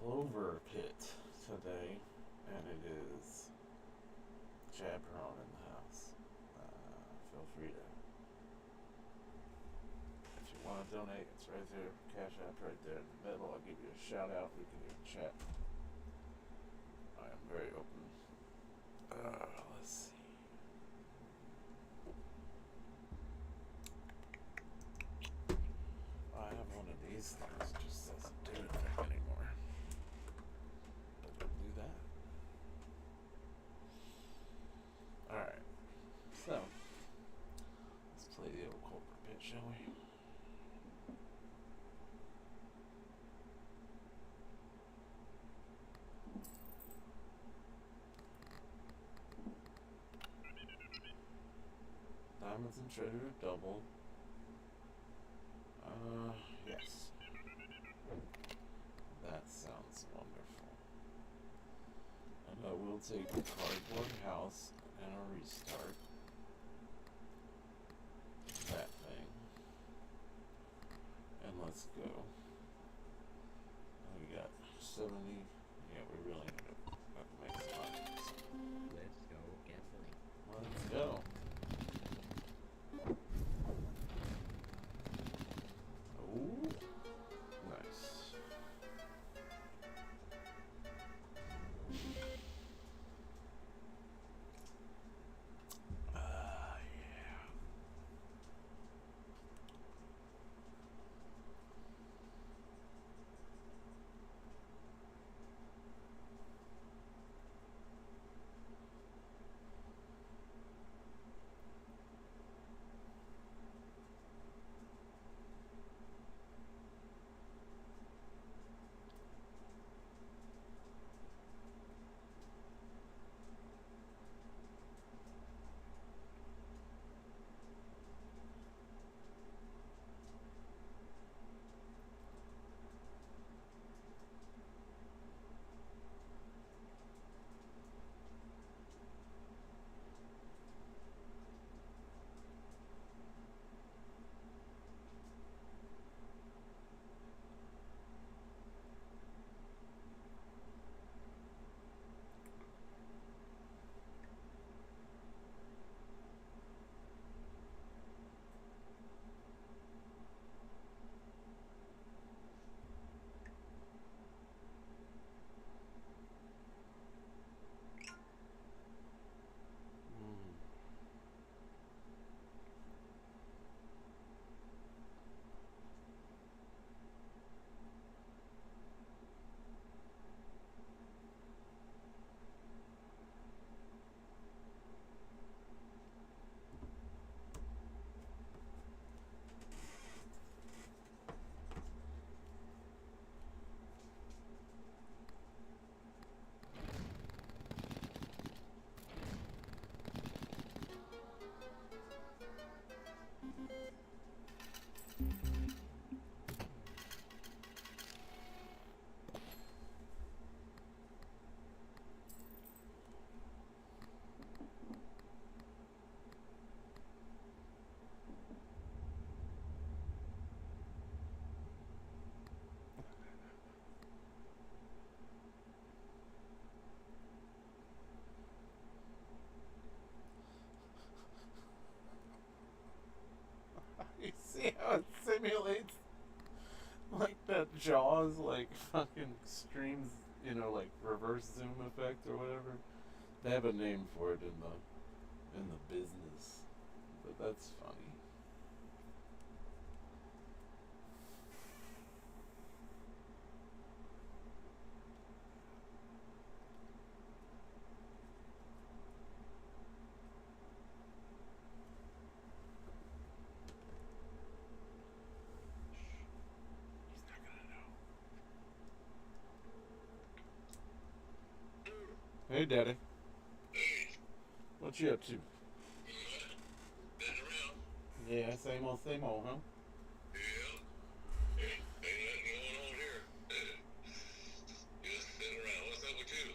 Clover Pit today, and it is Chad Perone in the house. Feel free to, if you want to donate, it's right there. Cash App right there in the middle. I'll give you a shout out. We can even chat. I am very open. Let's see. I have one of these things that just doesn't do anything anymore. But it'll do that. Alright. So, let's play the old Clover Pit, shall we? Diamonds and treasure double. Yes. That sounds wonderful. And I will take the cardboard house and a restart. That thing. And let's go. We got 70. Yeah, we really need to make some money. Let's go gambling. Let's go. Ooh. Nice. Yeah. You see how it simulates like that Jaws, like fucking streams, like reverse zoom effect or whatever. They have a name for it in the business, but that's funny. He's not gonna know. Hey, Daddy. What you up to? Been around. Yeah, same old, huh? Yeah. Ain't nothing going on here. Just sitting around. What's up with you?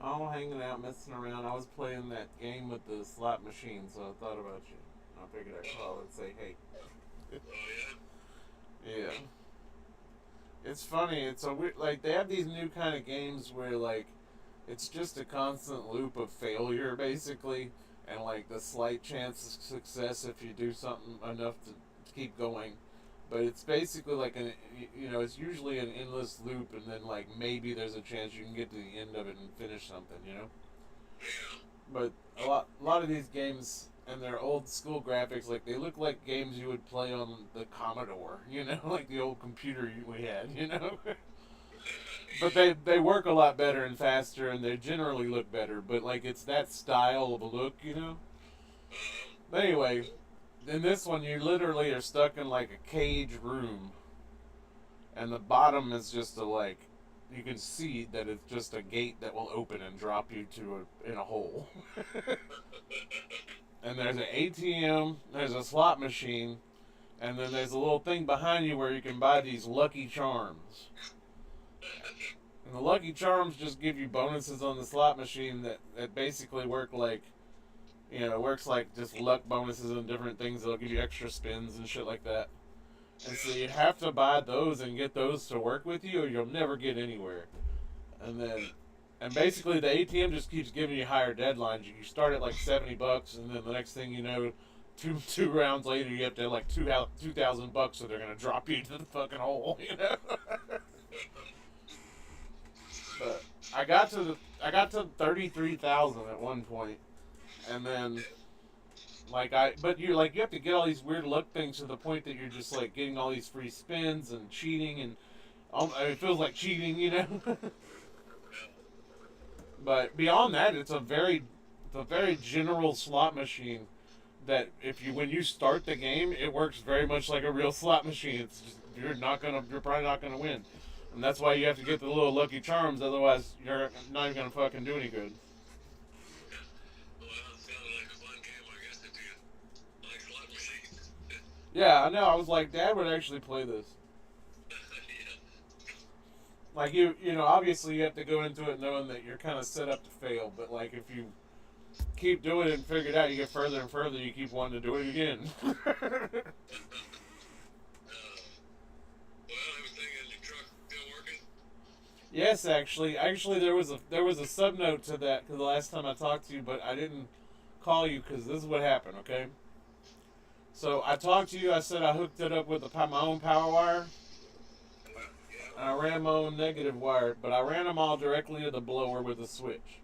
Oh, hanging out, messing around. I was playing that game with the slot machine, so I thought about you. I figured I'd call and say, hey. Oh, yeah? Yeah. it's funny. It's a weird, like they have these new kind of games where like it's just a constant loop of failure basically, and like the slight chance of success if you do something enough to keep going. But it's basically like it's usually an endless loop, and then like maybe there's a chance you can get to the end of it and finish something, you know. Yeah. But a lot of these games and their old school graphics, like they look like games you would play on the Commodore, you know, like the old computer we had, you know. But they work a lot better and faster, and they generally look better. But like it's that style of a look, you know. But anyway, in this one, you literally are stuck in like a cage room, and the bottom is just a like. You can see that it's just a gate that will open and drop you in a hole. And there's an ATM, there's a slot machine, and then there's a little thing behind you where you can buy these Lucky Charms. And the Lucky Charms just give you bonuses on the slot machine that basically work like, it works like just luck bonuses and different things that'll give you extra spins and shit like that. And so you have to buy those and get those to work with you, or you'll never get anywhere. And basically the ATM just keeps giving you higher deadlines. You start at like $70, and then the next thing you know, two rounds later, you have to have like $2,000, so they're gonna drop you into the fucking hole, you know. But I got to 33,000 at one point, and then. But you have to get all these weird luck things to the point that you're just like getting all these free spins and cheating, and it feels like cheating, you know. But beyond that, it's a very general slot machine that when you start the game, it works very much like a real slot machine. It's just you're probably not gonna win, and that's why you have to get the little Lucky Charms. Otherwise, you're not even gonna fucking do any good. Yeah, I know. I was like, Dad would actually play this. Like obviously you have to go into it knowing that you're kind of set up to fail. But like if you keep doing it and figure it out, you get further and further. You keep wanting to do it again. Well, everything in your truck still working? Yes, actually, there was a sub note to that because the last time I talked to you, but I didn't call you because this is what happened. Okay. So I talked to you. I said I hooked it up with my own power wire. And I ran my own negative wire, but I ran them all directly to the blower with a switch.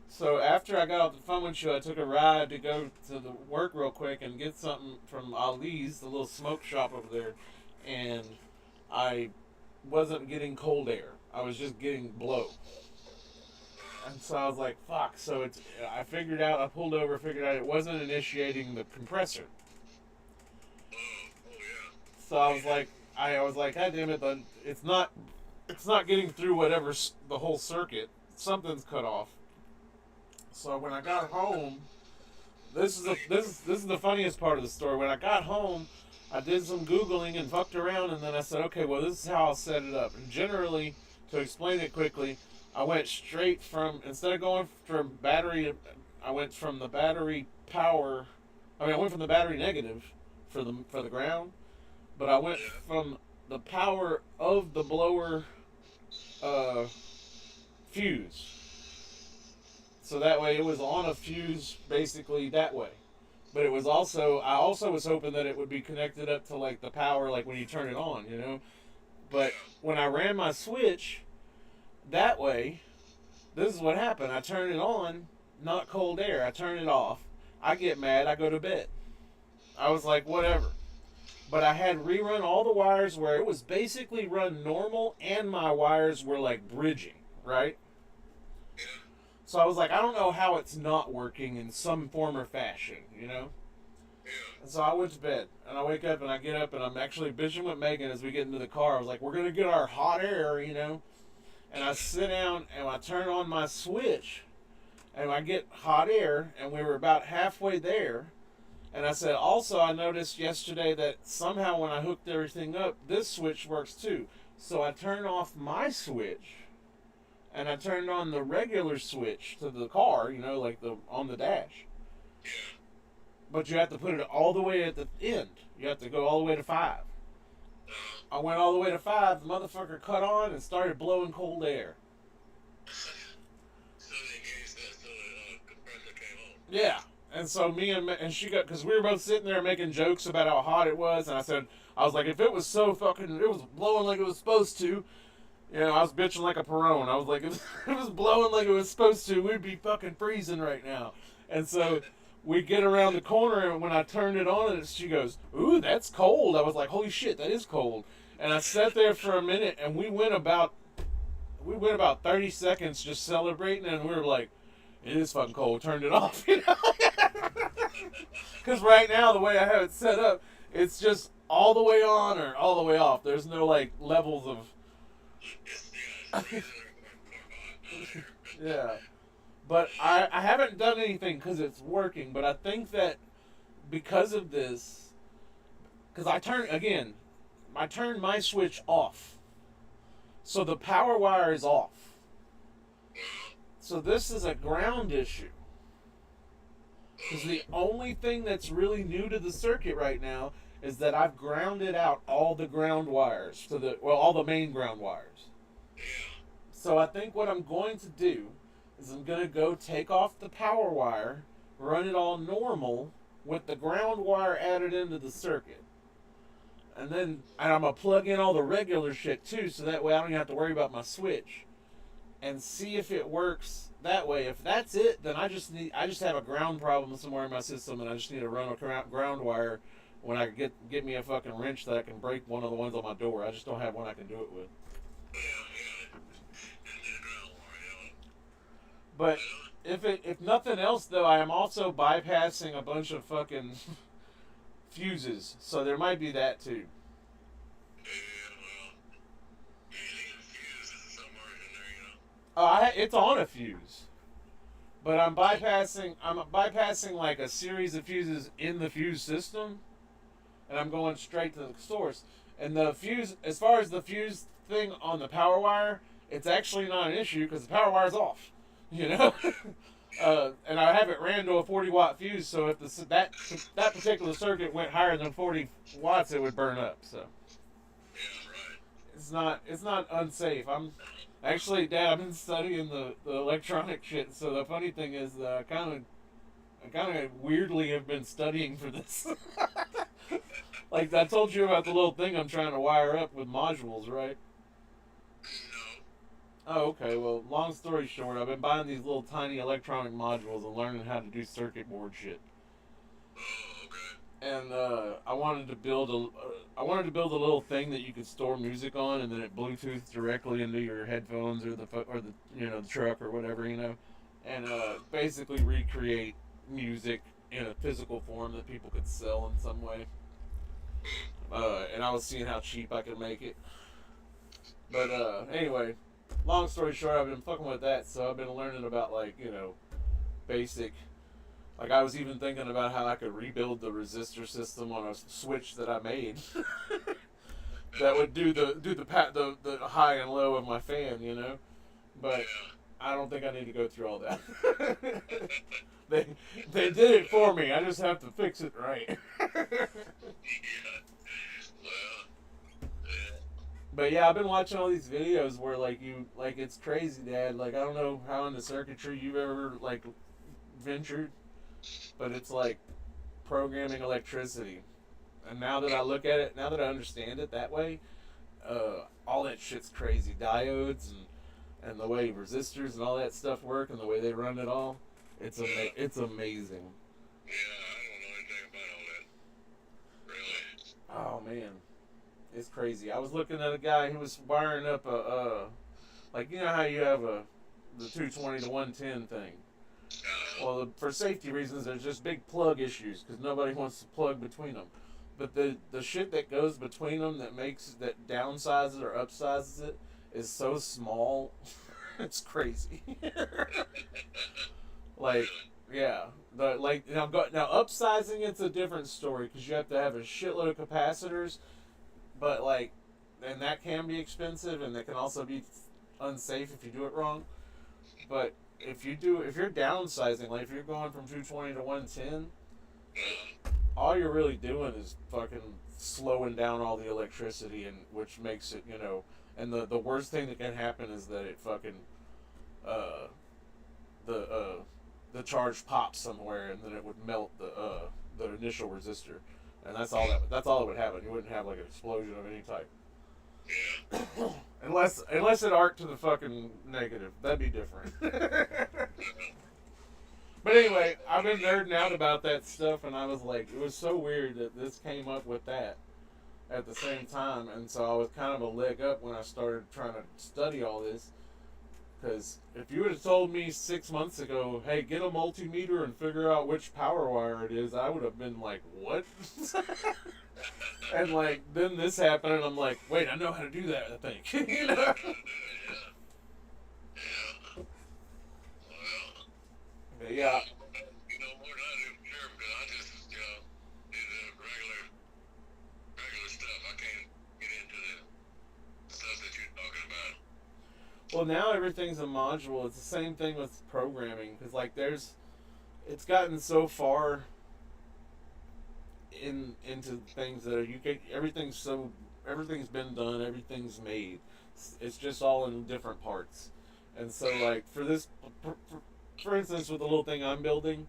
So after I got off the phone with you, I took a ride to go to the work real quick and get something from Ali's, the little smoke shop over there, and I wasn't getting cold air. I was just getting blow. And so I was like, fuck. So I pulled over, figured out it wasn't initiating the compressor. Oh yeah. So I was like, God damn it, but it's not getting through whatever the whole circuit. Something's cut off. So when I got home, this is the funniest part of the story. When I got home, I did some Googling and fucked around, and then I said, okay, well, this is how I'll set it up. And generally, to explain it quickly, I went straight from, instead of going from battery, I went from the battery power, I went from the battery negative for the ground, but I went from the power of the blower fuse. So that way it was on a fuse basically that way. But I also was hoping that it would be connected up to like the power, like when you turn it on, you know. But when I ran my switch that way, this is what happened. I turn it on, not cold air. I turn it off. I get mad. I go to bed. I was like, whatever. But I had rerun all the wires where it was basically run normal, and my wires were like bridging, right? So I was like, I don't know how it's not working in some form or fashion, you know? And so I went to bed, and I wake up, and I get up, and I'm actually bitching with Megan as we get into the car. I was like, we're going to get our hot air, you know? And I sit down, and I turn on my switch, and I get hot air, and we were about halfway there. And I said, also, I noticed yesterday that somehow when I hooked everything up, this switch works too. So I turned off my switch, and I turned on the regular switch to the car, you know, like on the dash. But you have to put it all the way at the end. You have to go all the way to 5. I went all the way to 5. The motherfucker cut on and started blowing cold air. So they engaged that so the compressor came on. Yeah. And so me and she got, because we were both sitting there making jokes about how hot it was, and I was like, if it was so fucking, it was blowing like it was supposed to, you know, I was bitching like a Perone. I was like, if it was blowing like it was supposed to, we'd be fucking freezing right now. And so we get around the corner, and when I turned it on, and she goes, ooh, that's cold. I was like, holy shit, that is cold. And I sat there for a minute, and we went about 30 seconds just celebrating, and we were like, it is fucking cold. Turned it off, you know? Because right now, the way I have it set up, it's just all the way on or all the way off. There's no, like, levels of... Yeah. But I haven't done anything because it's working, but I think that because of this... Because I turned my switch off. So the power wire is off. So this is a ground issue. Because the only thing that's really new to the circuit right now is that I've grounded out all the ground wires all the main ground wires. So I think what I'm going to do is I'm going to go take off the power wire, run it all normal with the ground wire added into the circuit. And I'm going to plug in all the regular shit too, so that way I don't even have to worry about my switch. And see if it works that way. If that's it, then I just have a ground problem somewhere in my system, and I just need to run a ground wire when I get me a fucking wrench that I can break one of the ones on my door. I just don't have one I can do it with. But if nothing else though, I am also bypassing a bunch of fucking fuses, so there might be that too. It's on a fuse, but I'm bypassing like a series of fuses in the fuse system, and I'm going straight to the source. And the fuse, as far as the fuse thing on the power wire, it's actually not an issue because the power wire's off, you know. And I have it ran to a 40-watt fuse, so if that particular circuit went higher than 40 watts, it would burn up. So it's not unsafe. Actually, Dad, I've been studying the electronic shit. So the funny thing is, I kind of weirdly have been studying for this. Like I told you about the little thing I'm trying to wire up with modules, right? Oh, okay. Well, long story short, I've been buying these little tiny electronic modules and learning how to do circuit board shit. And I wanted to build a little thing that you could store music on, and then it Bluetooth directly into your headphones or the truck or whatever, you know, and basically recreate music in a physical form that people could sell in some way. And I was seeing how cheap I could make it. But anyway, long story short, I've been fucking with that, so I've been learning about basic. Like I was even thinking about how I could rebuild the resistor system on a switch that I made that would do the high and low of my fan, you know. But I don't think I need to go through all that. They did it for me. I just have to fix it right. But yeah, I've been watching all these videos where it's crazy, Dad. Like I don't know how into circuitry you've ever ventured. But it's like programming electricity. And now that I look at it, now that I understand it that way, all that shit's crazy. Diodes and the way resistors and all that stuff work and the way they run it all, it's amazing. Yeah, I don't know anything about all that. Really? Oh man, it's crazy. I was looking at a guy who was wiring up you know how you have the 220 to 110 thing. Well, for safety reasons, there's just big plug issues because nobody wants to plug between them. But the shit that goes between them that downsizes or upsizes it is so small, it's crazy. Yeah. Now upsizing it's a different story because you have to have a shitload of capacitors, but and that can be expensive and that can also be unsafe if you do it wrong. But if you're downsizing, if you're going from 220 to 110, all you're really doing is fucking slowing down all the electricity, and which makes it, and the worst thing that can happen is that it fucking uh, the charge pops somewhere, and then it would melt the initial resistor, and that's all that would happen. You wouldn't have like an explosion of any type. Yeah. Unless it arced to the fucking negative, that'd be different. But anyway, I've been nerding out about that stuff, and I was like, it was so weird that this came up with that at the same time, and so I was kind of a leg up when I started trying to study all this. Because if you would have told me 6 months ago, hey, get a multimeter and figure out which power wire it is, I would have been like, what? And like, then this happened, and I'm like, wait, I know how to do that, I think. You know? Yeah. Yeah. Well, you know more than I do, for sure, because I just, did the regular stuff. I can't get into the stuff that you're talking about. Well, now everything's a module. It's the same thing with programming, because like it's gotten so far into things that everything's been done, everything's made. It's just all in different parts, and so like for instance, with the little thing I'm building,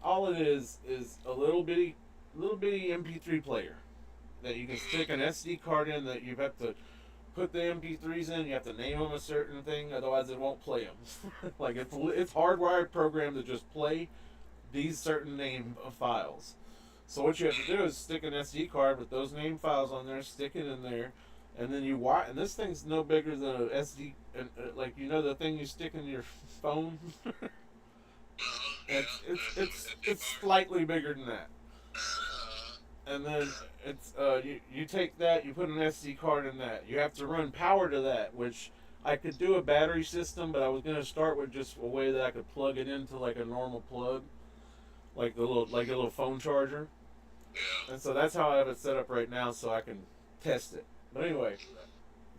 all it is a little bitty MP3 player that you can stick an SD card in, that you have to put the MP3s in. You have to name them a certain thing, otherwise it won't play them. Like it's hardwired program to just play these certain name of files. So what you have to do is stick an SD card with those name files on there, stick it in there, and then you wire. And this thing's no bigger than a SD, like the thing you stick in your phone. It's slightly bigger than that. And then it's you take that, you put an SD card in that. You have to run power to that, which I could do a battery system, but I was gonna start with just a way that I could plug it into like a normal plug, like a little phone charger. Yeah. And so that's how I have it set up right now, so I can test it. But anyway,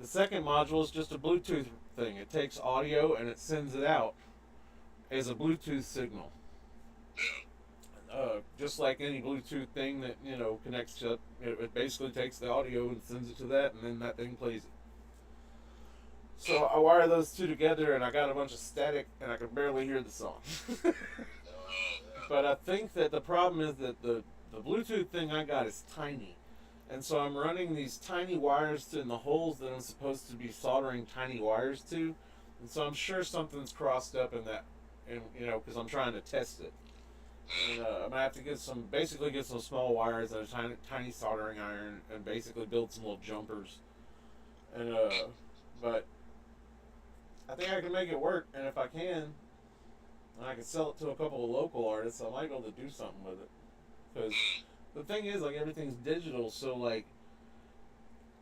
the second module is just a Bluetooth thing. It takes audio and it sends it out as a Bluetooth signal. Just like any Bluetooth thing that connects to it basically takes the audio and sends it to that, and then that thing plays it. So I wire those two together, and I got a bunch of static, and I can barely hear the song. But I think that the problem is that the Bluetooth thing I got is tiny, and so I'm running these tiny wires in the holes that I'm supposed to be soldering tiny wires to, and so I'm sure something's crossed up in that, and because I'm trying to test it. And I'm gonna have to get some small wires and a tiny soldering iron, and basically build some little jumpers. And but I think I can make it work, and if I can, and I can sell it to a couple of local artists, I might be able to do something with it. Because the thing is, like, everything's digital, so like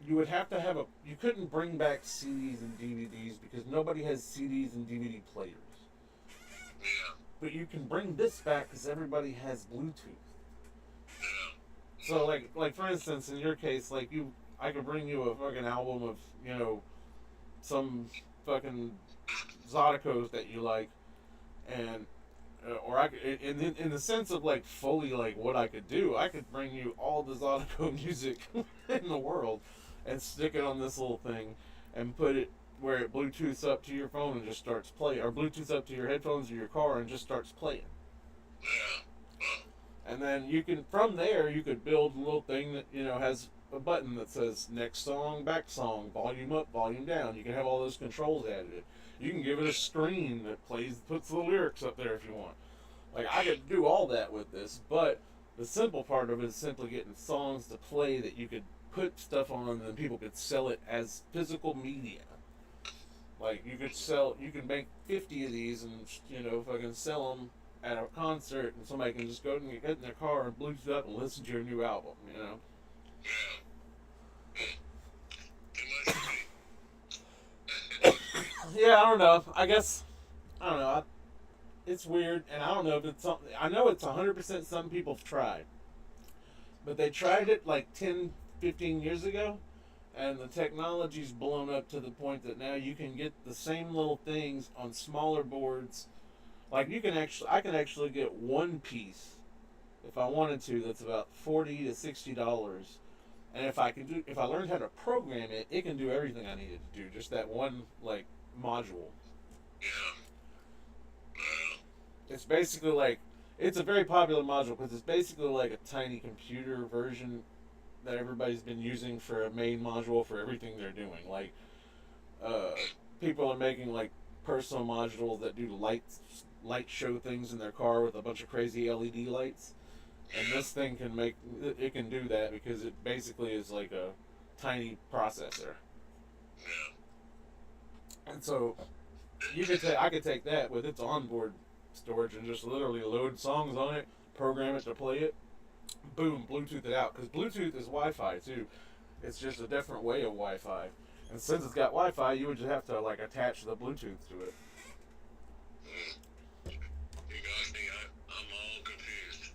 you would have to have you couldn't bring back CDs and DVDs because nobody has CDs and DVD players. Yeah. But you can bring this back because everybody has Bluetooth. So like for instance, in your case, like I could bring you a fucking album of some fucking Zydeco's that you like, and or I could, in the sense of like fully like what I could do, I could bring you all the Zydeco music in the world and stick it on this little thing and put it where it Bluetooths up to your phone and just starts playing, or Bluetooths up to your headphones or your car and just starts playing. And then from there you could build a little thing that has a button that says next song, back song, volume up, volume down. You can have all those controls added. You can give it a screen that puts the lyrics up there if you want. Like, I could do all that with this, but the simple part of it is simply getting songs to play that you could put stuff on, and then people could sell it as physical media. Like, you can make 50 of these and, fucking sell them at a concert, and somebody can just go and get in their car and Bluetooth up and listen to your new album, Yeah. Yeah, I don't know. I don't know. It's weird, and I don't know if it's something. I know it's 100% something people have tried. But they tried it like 10, 15 years ago, and the technology's blown up to the point that now you can get the same little things on smaller boards. Like I can actually get one piece, if I wanted to, that's about $40 to $60, And if I learned how to program it, it can do everything I needed to do. Just that one like module. Yeah. Well, It's basically like it's a very popular module because it's basically like a tiny computer version that everybody's been using for a main module for everything they're doing. Like uh, people are making like personal modules that do light show things in their car with a bunch of crazy LED lights. And this thing it can do that because it basically is like a tiny processor. yeah. And so I could take that with its onboard storage and just literally load songs on it, program it to play it, boom, Bluetooth it out. Because Bluetooth is Wi-Fi too. It's just a different way of Wi-Fi. And since it's got Wi-Fi, you would just have to like attach the Bluetooth to it. You guys think I'm all confused.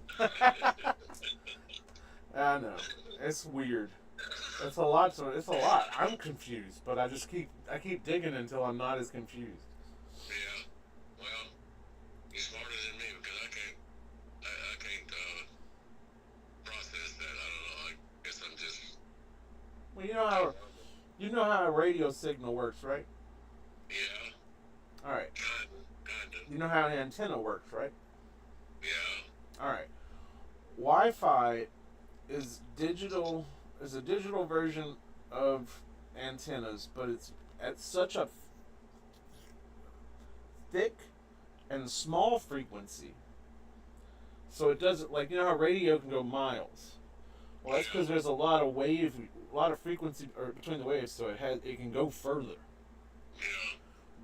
I know it's weird. It's a lot. It's a lot. I'm confused, but I keep digging until I'm not as confused. Yeah. Well, you're smarter than me because I can't process that. I don't know. I guess I'm just. Well, you know how a radio signal works, right? Yeah. All right. Kind of. You know how an antenna works, right? Yeah. All right. Wi-Fi is digital. Is a digital version of antennas, but it's at such a thick and small frequency. So it doesn't like you know how radio can go miles. Well, that's because there's a lot of frequency between the waves, so it can go further. Yeah.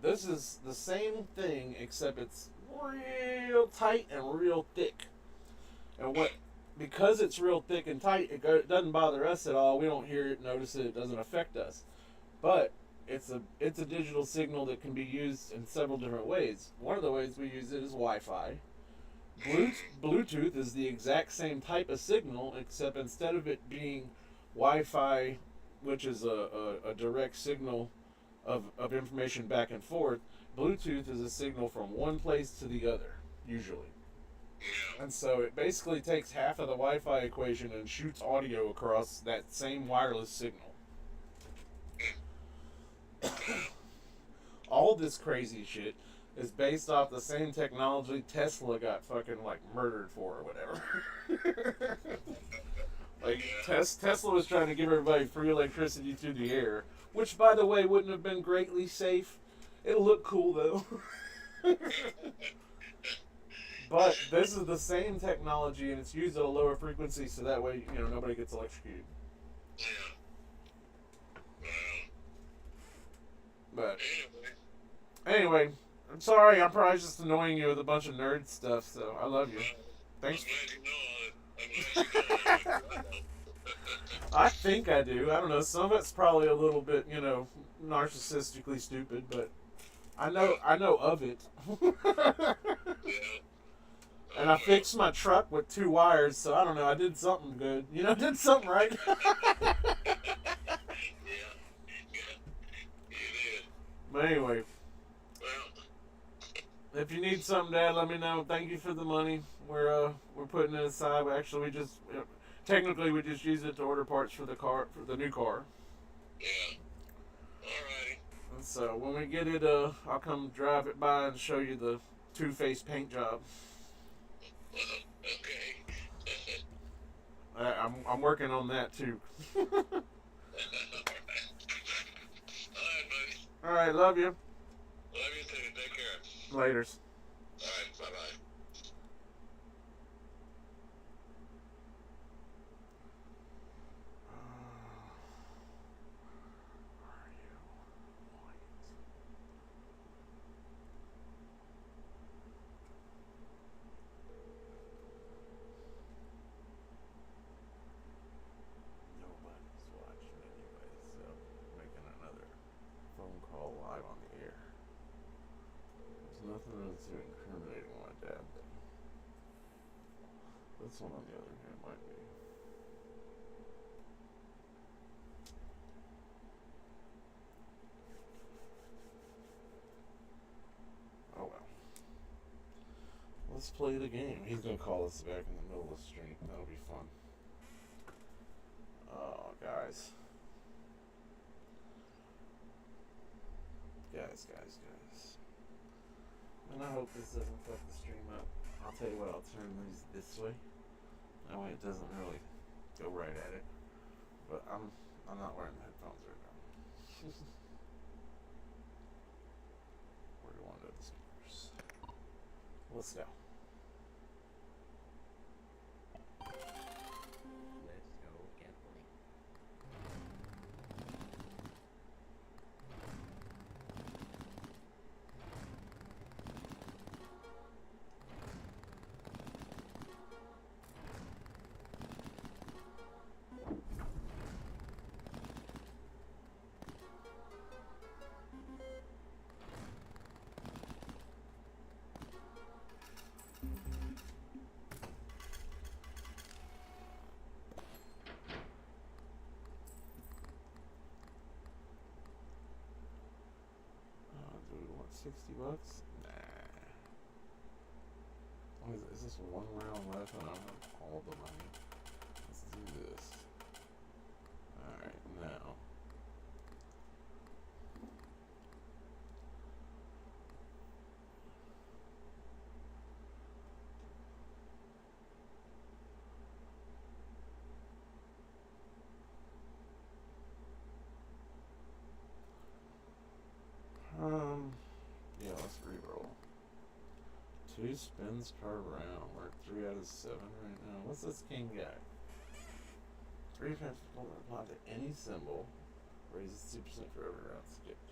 This is the same thing except it's real tight and real thick. And because it's real thick and tight, it doesn't bother us at all. We don't hear it, notice it. It doesn't affect us. But it's a digital signal that can be used in several different ways. One of the ways we use it is Wi-Fi. Bluetooth is the exact same type of signal, except instead of it being Wi-Fi, which is a direct signal of information back and forth, Bluetooth is a signal from one place to the other, usually. Yeah. And so it basically takes half of the Wi-Fi equation and shoots audio across that same wireless signal. All this crazy shit is based off the same technology Tesla got fucking like murdered for or whatever. Like Tesla was trying to give everybody free electricity through the air, which by the way wouldn't have been greatly safe. It'll look cool though. But this is the same technology and it's used at a lower frequency so that way, nobody gets electrocuted. Yeah. Well. But Anyway. anyway, I'm sorry, I'm probably just annoying you with a bunch of nerd stuff, so I love you. Thanks. I'm glad you know all it. I'm glad you know all I think I do. I don't know. Some of it's probably a little bit, narcissistically stupid, but I know of it. Yeah. And I fixed my truck with 2 wires, so I don't know. I did something good. Did something right. Yeah. You did. But anyway, Well. if you need something, Dad, let me know. Thank you for the money. We're putting it aside. Actually, technically we just use it to order parts for the new car. Yeah. Alrighty. And so when we get it, I'll come drive it by and show you the Two-Face paint job. Okay. I'm working on that too. Alright, buddy. All right, love you. Love you too. Take care. Laters. Alright, bye-bye. Nobody's watching anyway, so making another phone call live on the air. There's nothing that's too incriminating like that. This one, on the other hand, might be. Oh well. Let's play the game. He's gonna call us back in the middle of the stream. That'll be fun. Oh god. guys. Guys. And I hope this doesn't fuck the stream up. I'll tell you what, I'll turn these this way. That way it doesn't really go right at it. But I'm not wearing the headphones right now. We're going to the speakers. Let's go. Let's go gambling. Do we want $60? Nah. Is this one round left and I don't have all the money? Let's do this. Alright, now. Yeah, let's reroll. 2 spins per round. We're at 3 out of 7 right now. What's this king guy? 3 times applied to any symbol. Raises 2% for every round skipped.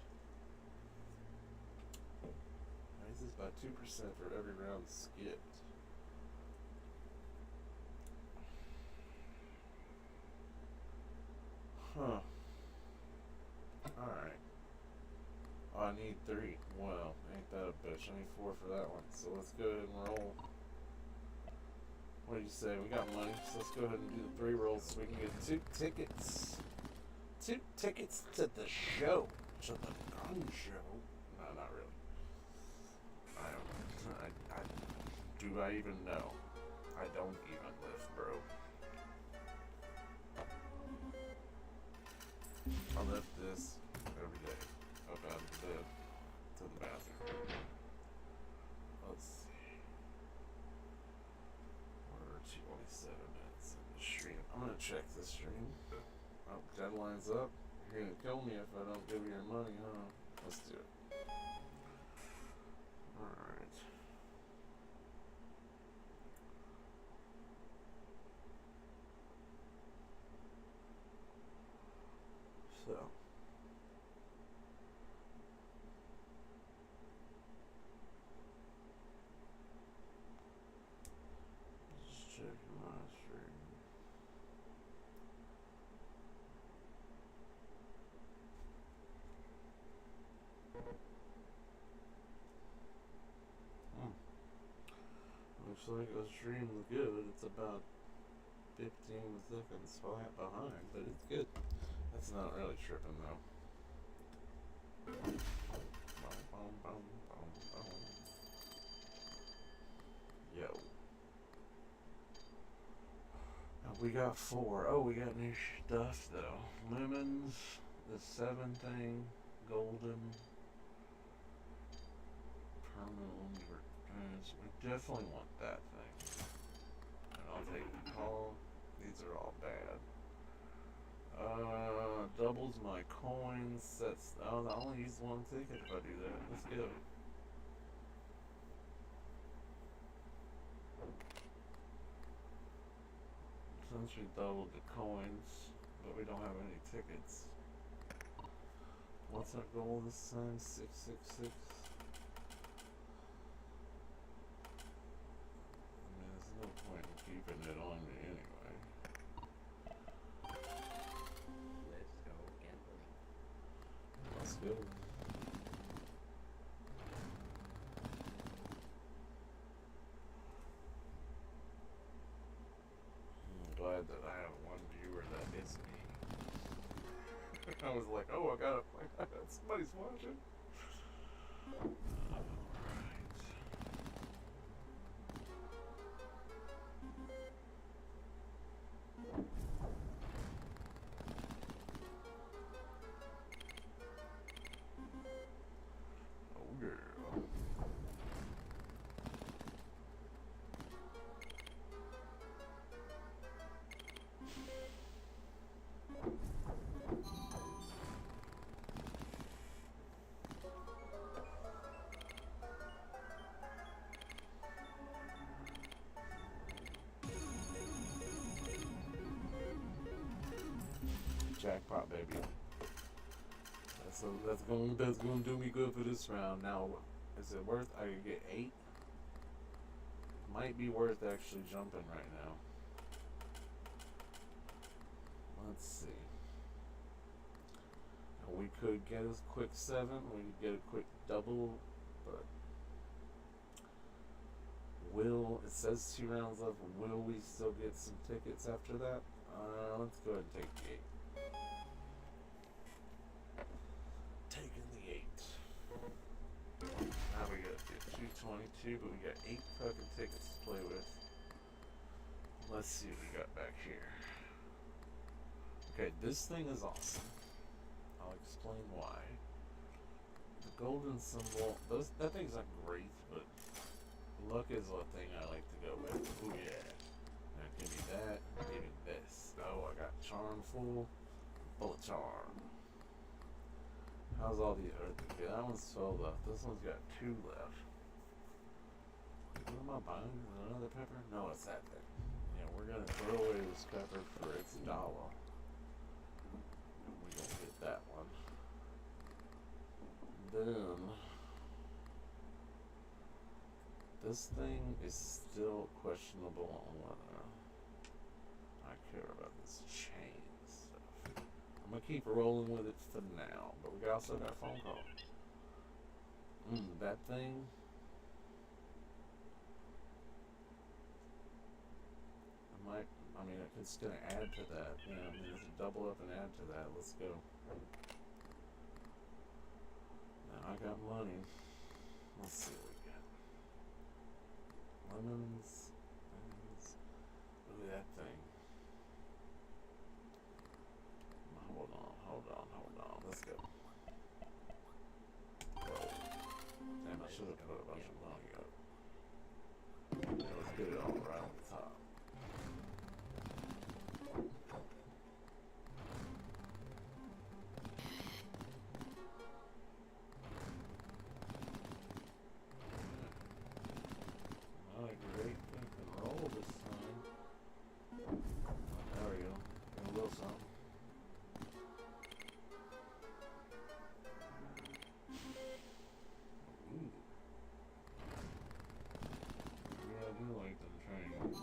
Raises by 2% for every round skipped. Huh. Alright. Oh, I need 3. Well, ain't that a bitch. I need 4 for that one. So let's go ahead and roll. What do you say? We got money, so let's go ahead and do the 3 rolls so we can get 2 tickets. 2 tickets to the show. To the gun show. No, not really. Do I even know? I don't even lift, bro. I lift this every day. Up out of the bed to the bathroom. Let's see. We're 27 minutes in the stream. I'm gonna check the stream. Oh, deadline's up. You're gonna kill me if I don't give you your money, huh? Let's do it. Alright. So. Just check my stream. Looks like the stream's good. It's about 15 seconds behind, but it's good. That's not really tripping though. Boom, boom, boom, boom, boom. Yo. We got 4. Oh, we got new stuff though. Lemons, the 7 thing, golden, permanent returns. We definitely want that thing. And I'll take the call. These are all bad. Doubles my coins. That's I'll only use 1 ticket if I do that. Let's go. Since we doubled the coins, but we don't have any tickets. What's our goal this time? 666. I mean, there's no point in keeping it on me anyway. Let's go gambling. Let's go. I'm glad that I have 1 viewer that is me. I was like, oh, I got somebody's watching. Alright. So that's gonna do me good for this round. Now, is it worth? I could get 8. Might be worth actually jumping right now. Let's see. Now, we could get a quick 7. We could get a quick double, but it says 2 rounds left. Will we still get some tickets after that? Let's go ahead and take the 8. Taking the 8. Now we got 222, but we got 8 fucking tickets to play with. Let's see what we got back here. Okay, this thing is awesome. I'll explain why. The golden symbol, that thing's not great, but luck is a thing I like to go with. Oh yeah. Now give me that, give me this. Oh, I got charm full. Bullet charm. How's all the other? Okay, that one's 12 left. This one's got 2 left. What am I buying? Is it another pepper? No, it's that thing. Yeah, we're gonna throw away this pepper for its dollar. And we're gonna get that one. Then this thing is still questionable on whether I care about this chain stuff. I'm gonna keep rolling with it for now, but we also got a phone call. That thing. I mean, it's gonna add to that. Yeah, I mean, it's double up and add to that. Let's go. Now I got money. Let's see what we got. Lemons. Ooh, that thing. Hold on. Let's go. Roll. Damn, I should have put a bunch of money up. Yeah, let's get it all right on the top. Not a great fucking roll this time. There we go. Got a little something. Ooh. Yeah, I do like them trains.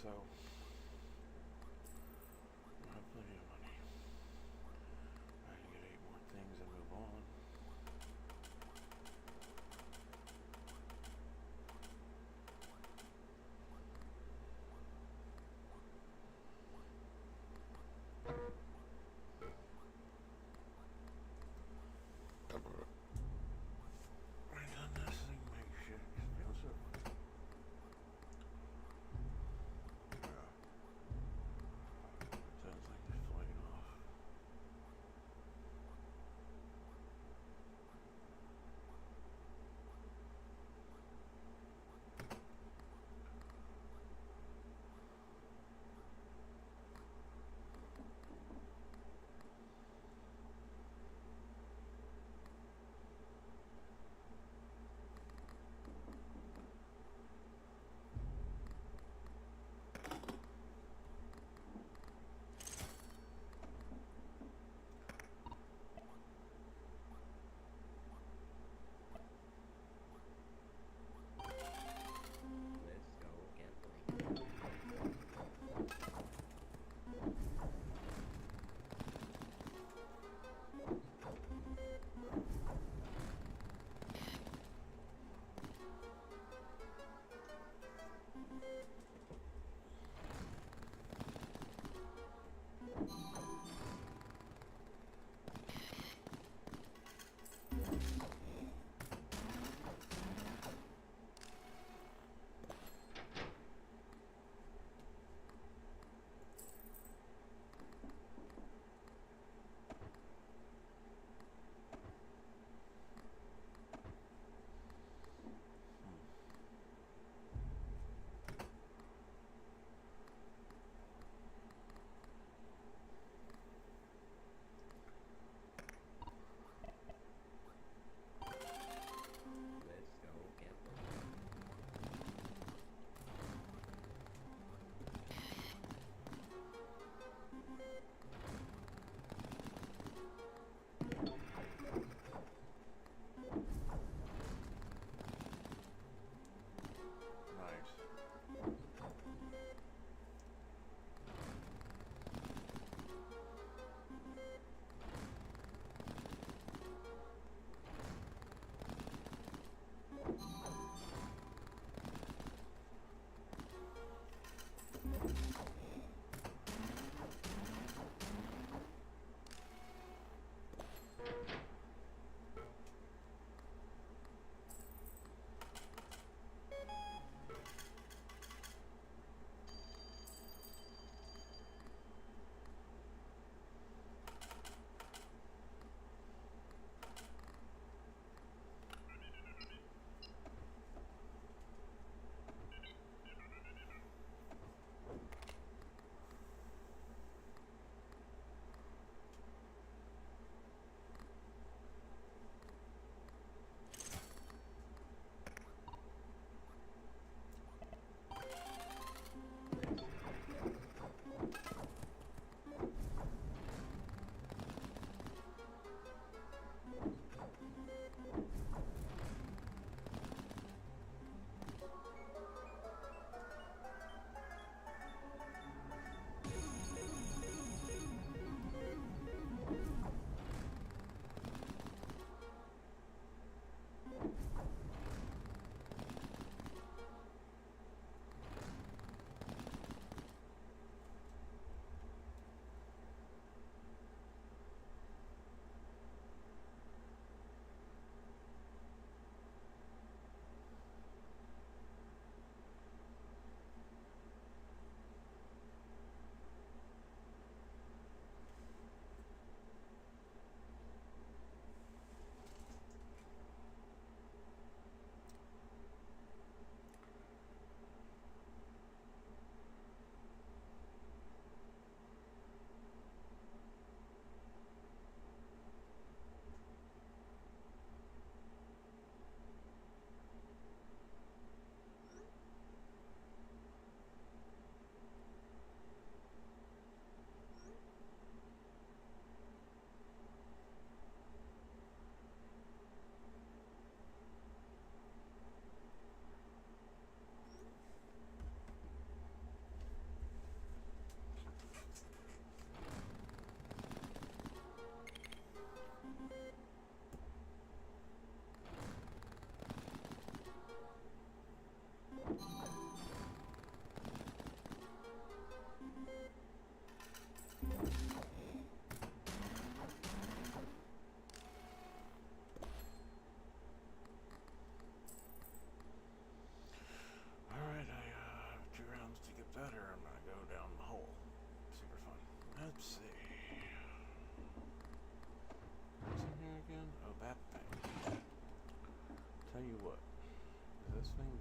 So I have plenty of money. I can get 8 more things and move on. And this thing makes shit. It feels so funny.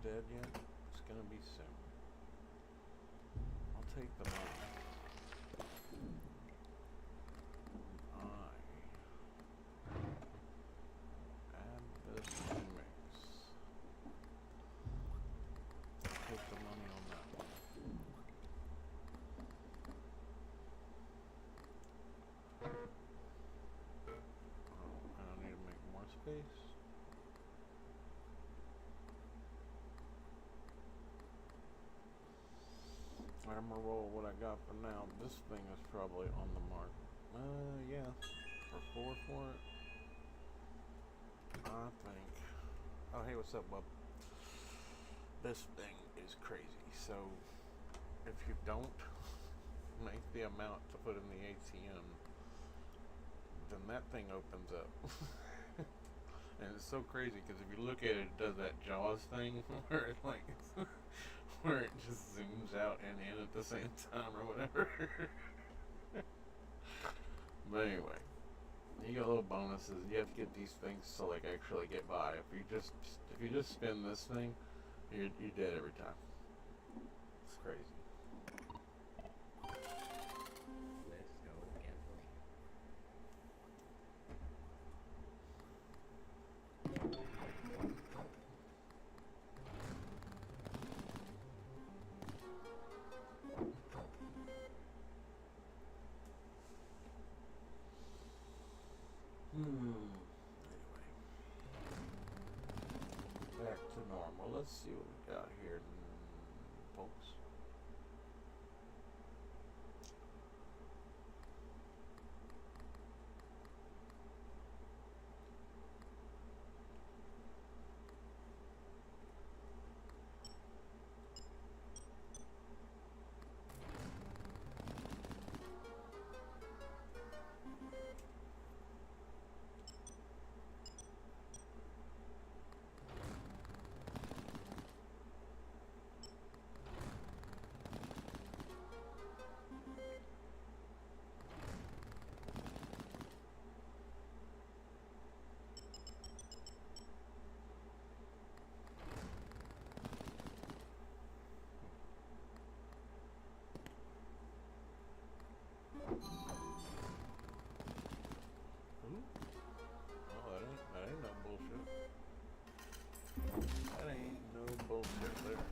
dead yet? It's gonna be soon. I'll take the money. Add this to the mix. Take the money on that one. Oh, and I need to make more space. I'm gonna roll what I got for now. This thing is probably on the mark. Yeah. For 4 for it. I think. Oh, hey, what's up, bub? This thing is crazy. So, if you don't make the amount to put in the ATM, then that thing opens up. And it's so crazy because if you look at it, it does that Jaws thing where it like where it just zooms out and in at the same time or whatever. But anyway, you get little bonuses. You have to get these things to like actually get by. If you just spin this thing, you're dead every time. It's crazy. Let's go gambling. Anyway, back to normal. Let's see what we got here, folks. That ain't no bullshit. That ain't no bullshit there.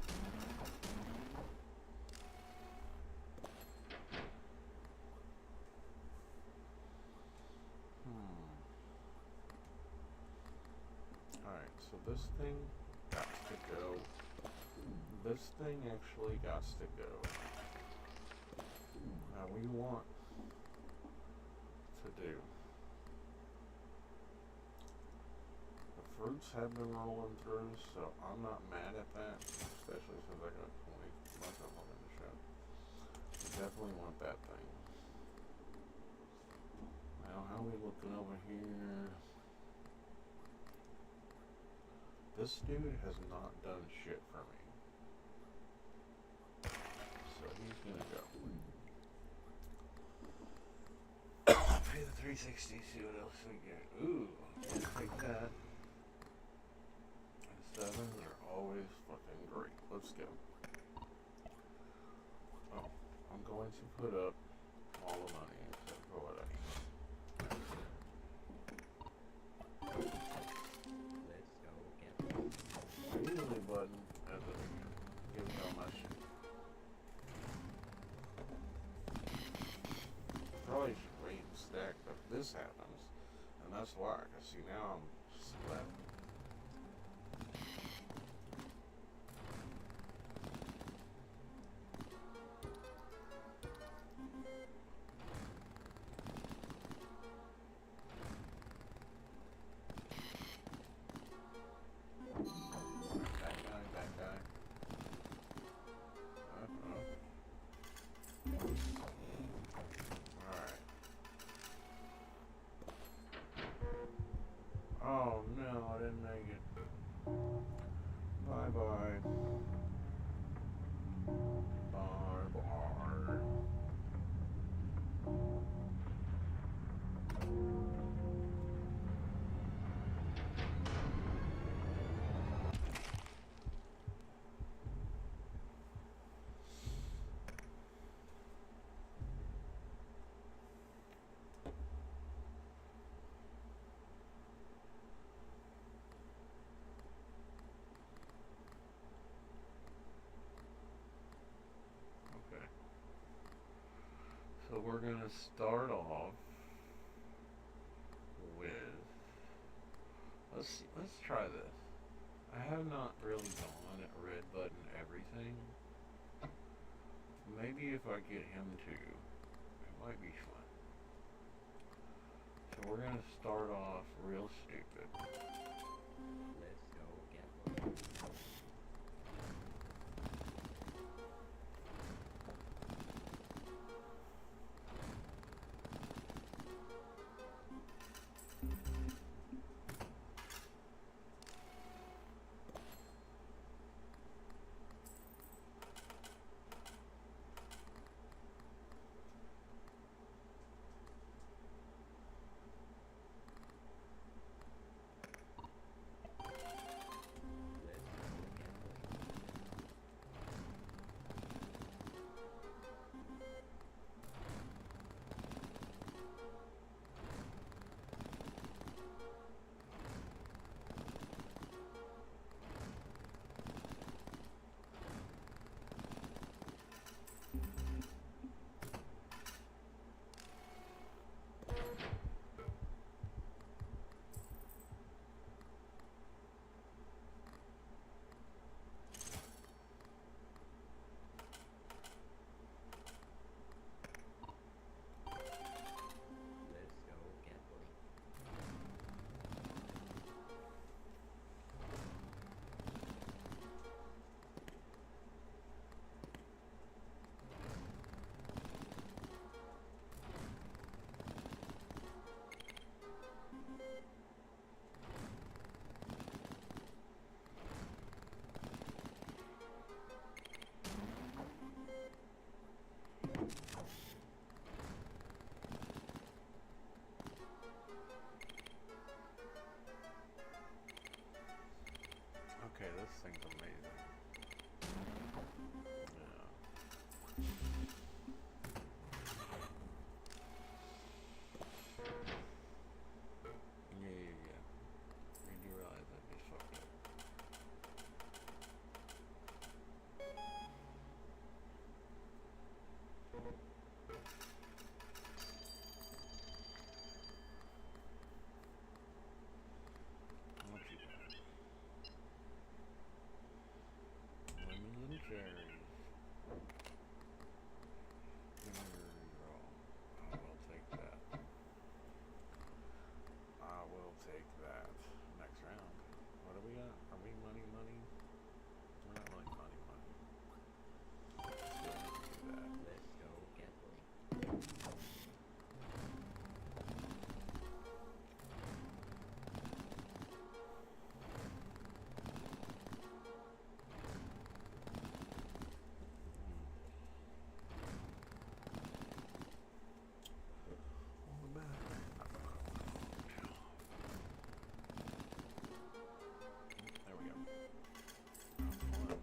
Alright, so this thing got to go. This thing actually got to go. Now we want to do. The fruits have been rolling through, so I'm not mad at that, especially since I got 20 much of them in the show. We definitely want that thing. Now, how are we looking over here? This dude has not done shit for me. So he's gonna go. Pay the 360, see what else we get. Ooh, can't take that. And 7s are always fucking great. Let's go. Oh, I'm going to put up all the money except for what I need. Let's go gambling. I usually button as it gives me all my shit. Probably should wait and stack, but this happens, and that's why. Cause see now I'm just left. That guy. Alright. Oh no, I So we're gonna start off with let's try this. I have not really gone at red button everything. Maybe if I get him to, it might be fun. So we're gonna start off real stupid. Let's go get one. Okay, this thing's amazing. Yeah. I do realize that just fucked up. What you got? Lemons and cherries. Girl. I will take that. I will take that. Next round. What do we got? Are we money? We're not really money. Let's go ahead and do that. Let's go get one. There we go. Let's go get one.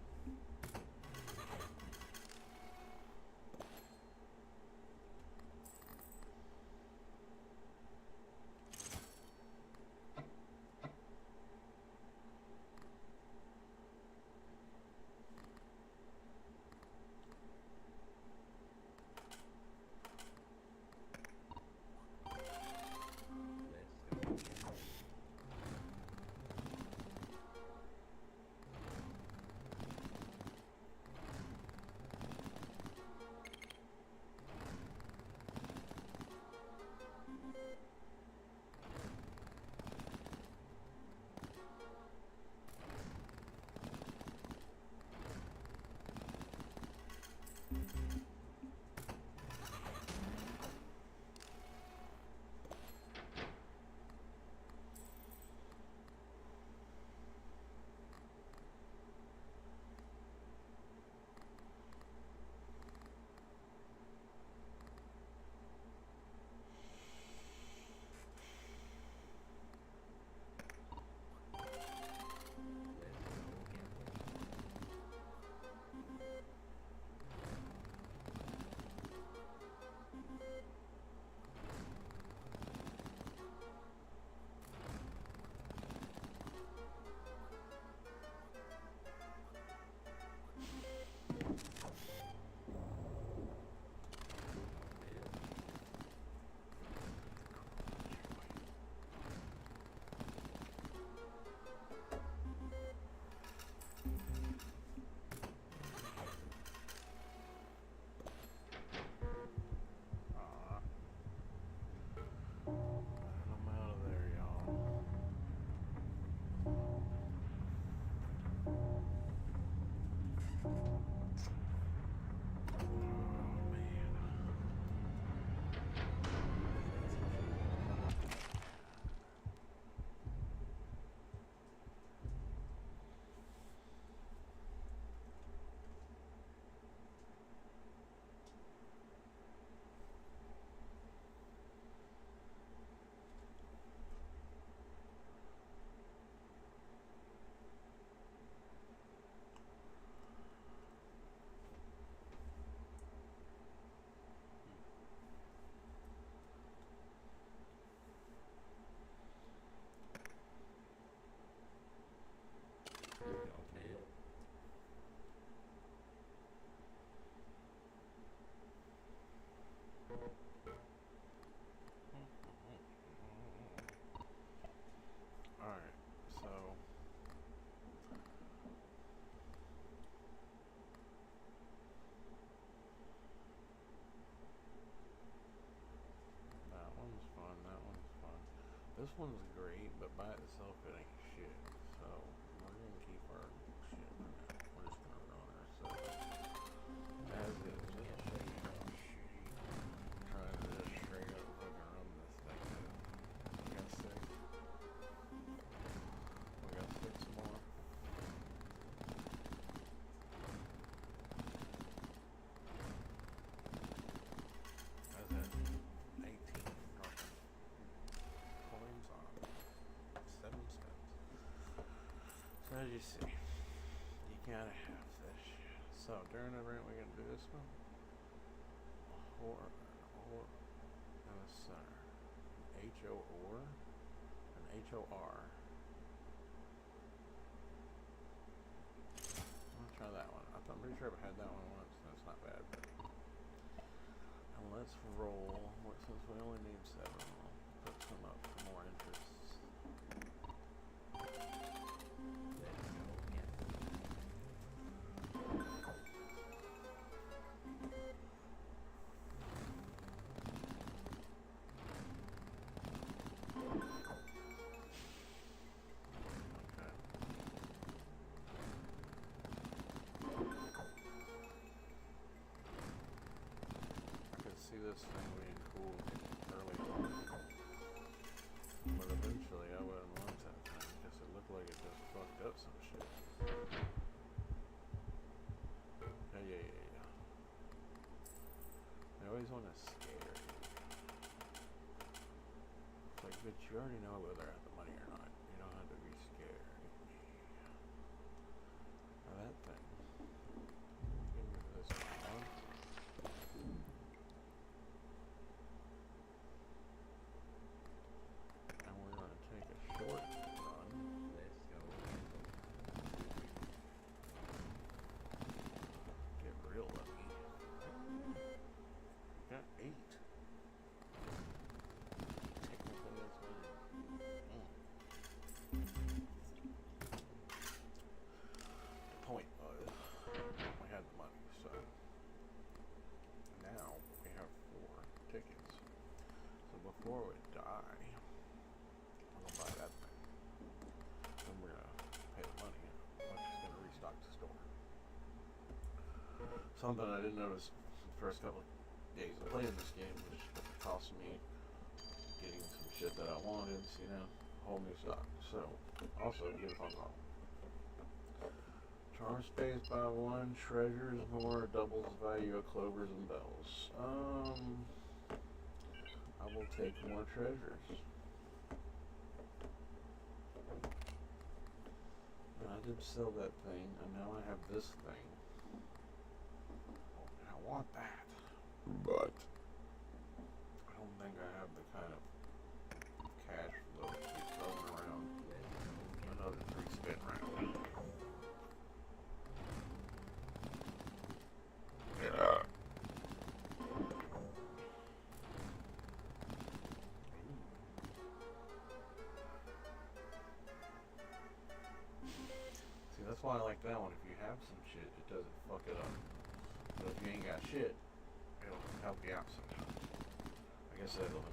Alright, so that one's fun, that one's fun. This one's great, but by itself it ain't shit. So we're gonna keep our shit for now. We're just gonna run ourselves as is. Just shitty. Trying to just straight up fucking run this thing. We got 6. We got 6 more. That's it. 18 fucking coins on 7 cents. So as you see, you gotta have this shit. So during the rent, we're gonna do this one. Or and a center. H-O or and H-O-R. I'm gonna try that one. I'm pretty sure I've had that one once. That's not bad. And let's roll. Since we only need 7, we'll put some up for more interest. Let's go get Okay. I could see this thing being cool early on. But eventually I wouldn't want that thing because it looked like it just fucked up some shit. Yeah. I always want to scare you. It's like, bitch, you already know whether I have the money or not. You don't have to be scared of me. Now that thing. Give me this one. And we're gonna take a short run. Let's go Get real lucky. Got 8. Technically that's mine. The point was, we had the money, so now we have 4 tickets. So before we die, we're gonna buy that thing. Then we're gonna pay the money. I'm just gonna restock the store. Something I didn't notice the first couple of days of playing this game, which cost me getting some shit that I wanted, so, you know, whole new stock. So, also get a phone call. Charm space by 1, treasures more, doubles value of clovers and bells. I will take more treasures. And I did sell that thing, and now I have this thing. And I want that. But I don't think I have the kind of cash flow to be throwing around another 3 spin round. Yeah. See, that's why I like that one. If you have some shit, it doesn't fuck it up. But if you ain't got shit, it'll help you out sometimes. I guess that'll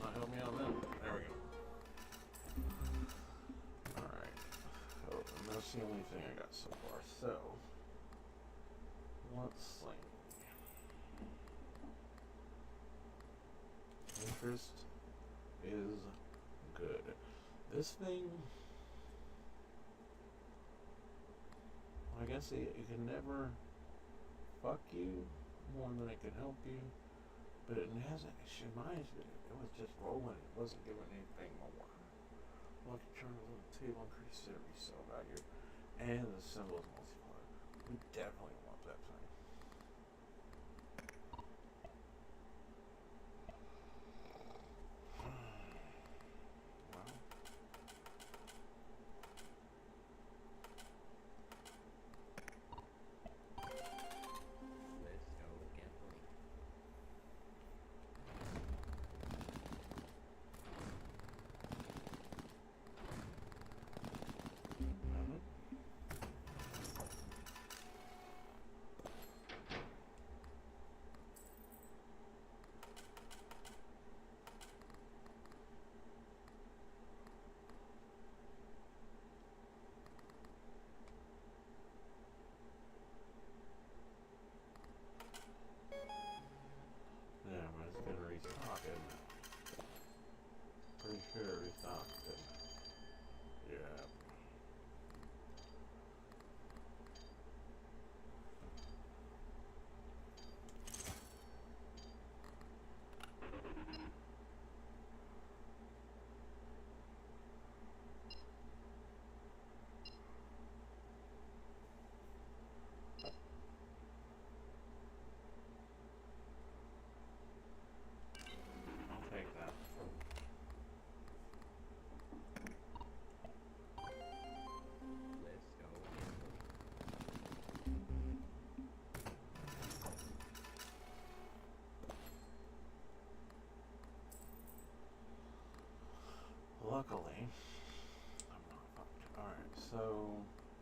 not help me out then. There we go. Alright. So, and that's the only thing I got so far. So, let's see. Interest is good. This thing, I guess it can never fuck you more than it can help you, but it hasn't. It was just rolling. It wasn't giving anything more. Lucky charm on the table increases the resale value, and the symbols multiplier. We definitely want that thing. Well, Let's go gambling. restock, isn't it? Pretty sure restock, isn't it? Yeah. I'll take that. Let's go. Luckily, I'm not fucked. Alright, so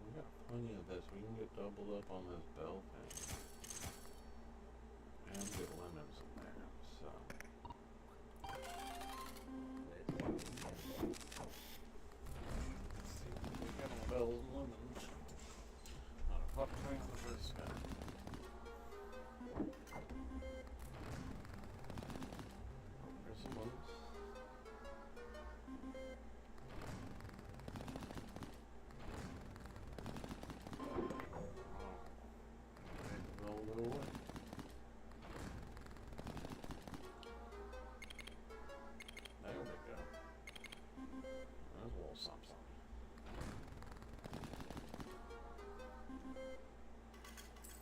we got plenty of this. We can get doubled up on this bell thing. And get lemons in there. So Let's go. see if we get bells and lemons. Not a fuck thing with this guy. There's some lemons. They'll go away. There we go. There's a little something.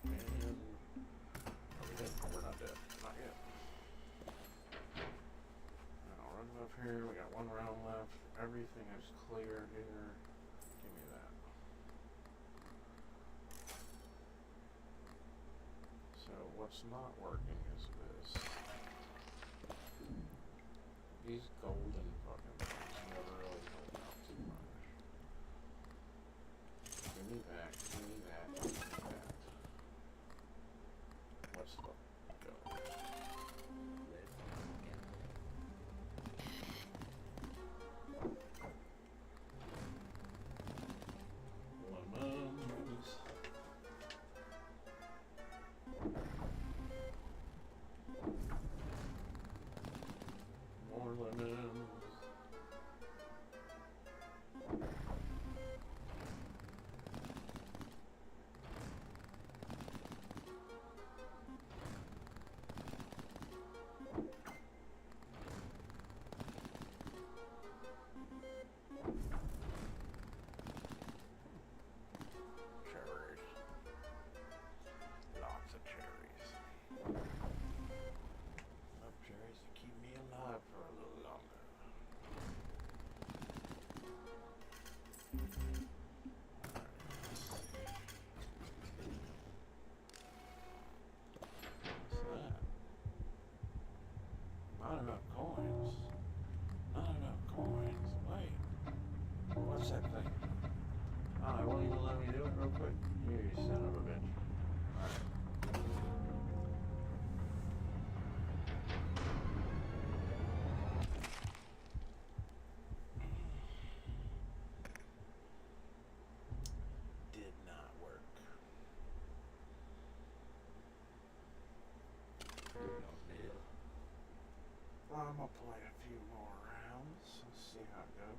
And are we dead? We're not dead. Not yet. Now run up here. We got one round left. Everything is clear here. Give me that. So what's not working is this. These golden fucking things never really help out too much. Give me that, give me that, give me that. Let's go. Let's go. Lemons. More lemons. Cherries. Lots of cherries. Enough cherries to keep me alive for a little longer. What's that? Not enough coins. Not enough coins. Wait. What's that thing? Oh, it won't even let me do it real quick. You son of a bitch. Alright. Did not work. No deal. I'm gonna play a few more rounds. Let's see how it goes.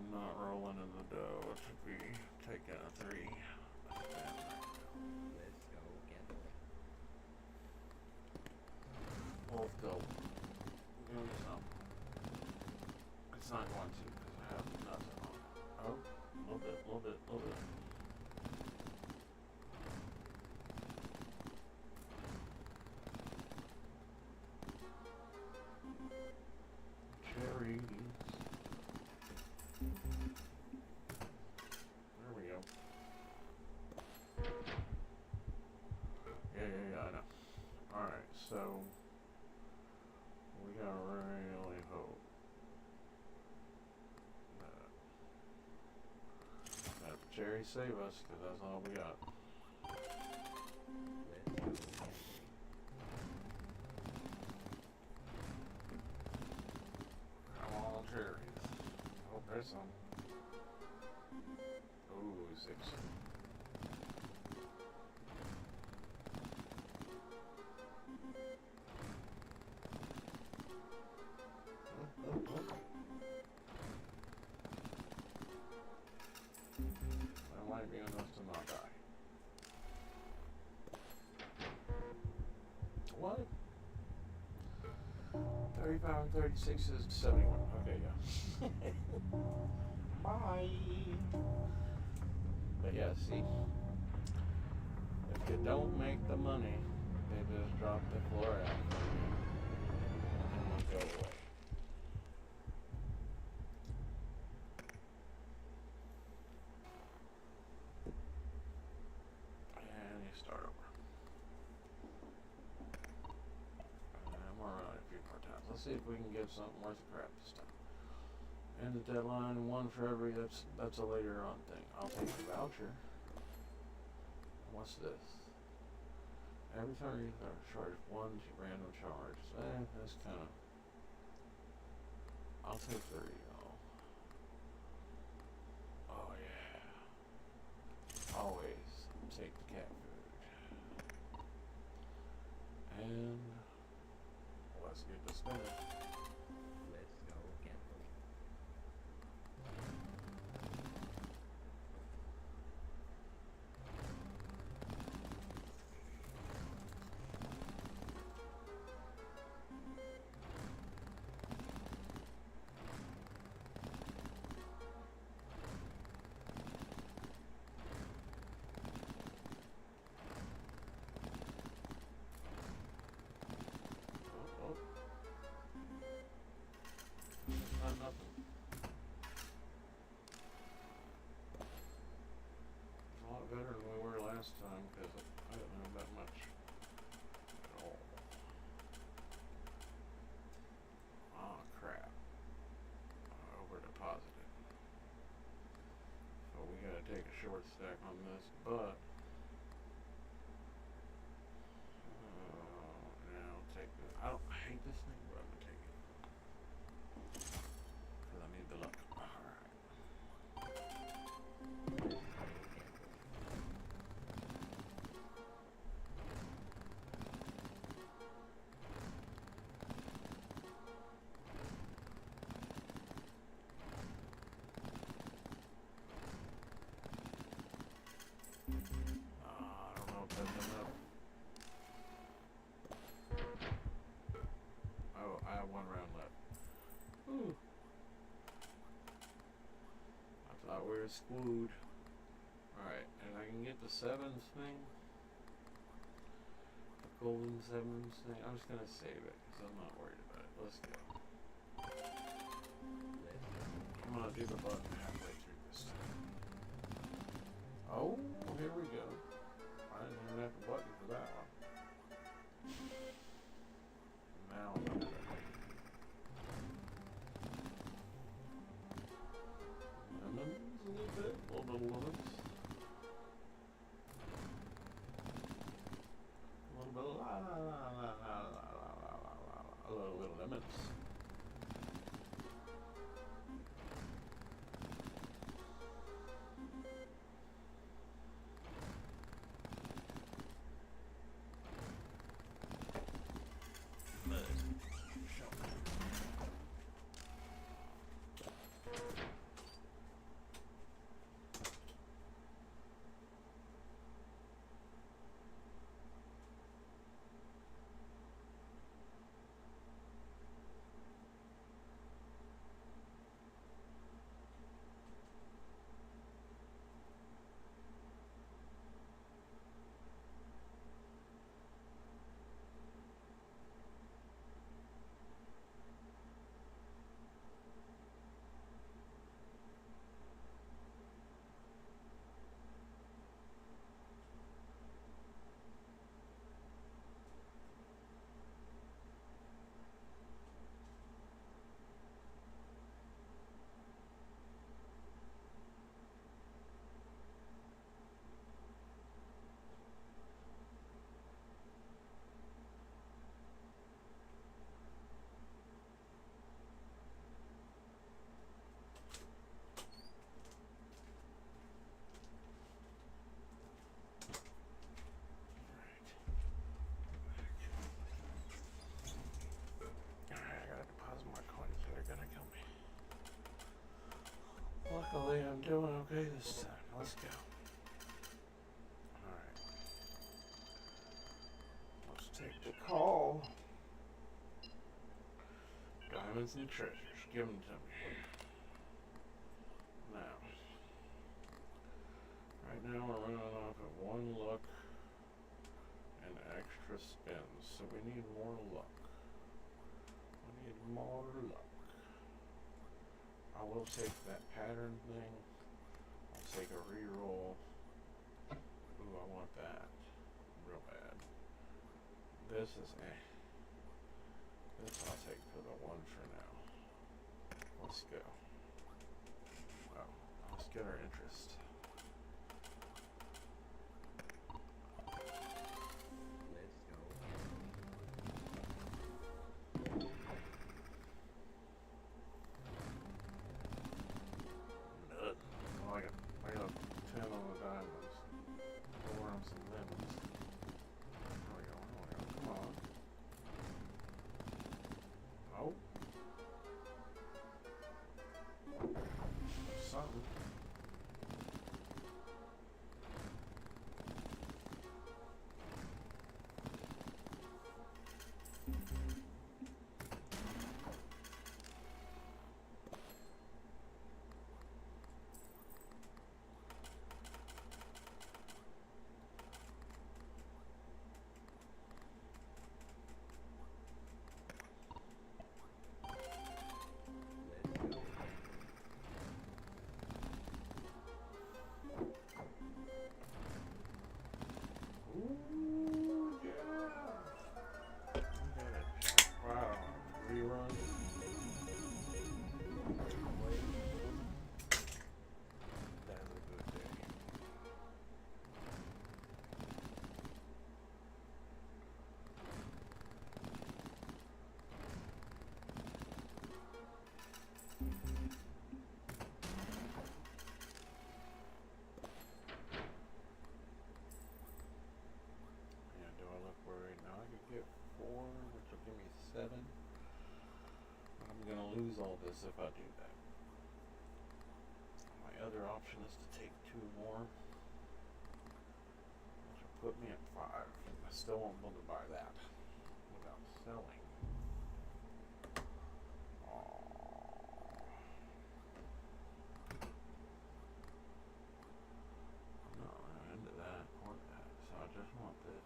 I'm not rolling in the dough. It should be taking a 3. Let's go gamble. Let's go. Give me some. It's not going to because I have nothing on it. Oh, a little bit, little bit, little bit. Cherries. There we go. Yeah, I know. Alright, so we gotta really hope that the cherries save us, because that's all we got. Let's go gamble. Come on, cherries. Oh, there's some. Ooh, 6. That might be enough to not die. What? 35 and 36 is 71. Okay, yeah. Bye. But yeah, see, if you don't make the money, they just drop the floor out and we go away. And you start over. And we'll run it a few more times. Let's see if we can get something worth of crap this time. And the deadline, 1 for every, that's a later on thing. I'll take the voucher. What's this? Every time you charge 1 random charge. That's kind of. I'll take 30. Oh yeah. Always take the cat food. And let's get to spinning. Let's go gamble. Oh. Not nothing. A lot better than we were last time because I didn't have that much at all. Oh crap. Over deposited. So we gotta take a short stack on this, but now take the. I hate this thing, but I'm gonna take it. Because I need the luck. Alright. I don't know if that's enough. Oh, I have 1 round left. Ooh. I thought we were screwed. Alright, and I can get the 7s thing. The golden 7s thing. I'm just gonna save it because I'm not worried about it. Let's go. Let's go. I'm gonna do the button halfway through this time. Oh, here we go. I didn't even have the button for that one. Now I'm gonna lemons a little bit of lemons. A little bit of a little bit of lemons. Luckily, I'm doing okay this time. Let's go. Alright. Let's take the call. Diamonds and treasures. Give them to me. Now. Right now, we're running off of 1 luck and extra spins. So we need more luck. We need more luck. I will take that pattern thing. I'll take a reroll. Ooh, I want that. Real bad. This is This I'll take for the 1 for now. Let's go. Well, let's get our interest. Let's go. Nut. Well, I got 10 on the diamonds. Four on some lemons. There we go. Come on. Oh. Something. Let's go. Ooh, yeah. Okay. Wow. Rerun. That's a good day. Yeah, do I look worried? Now I could get 4, which will give me 7. But I'm gonna lose all this if I do that. My other option is to take 2 more, which will put me at 5. I still won't be able to buy that without selling. I'm not really into that or that, so I just want this.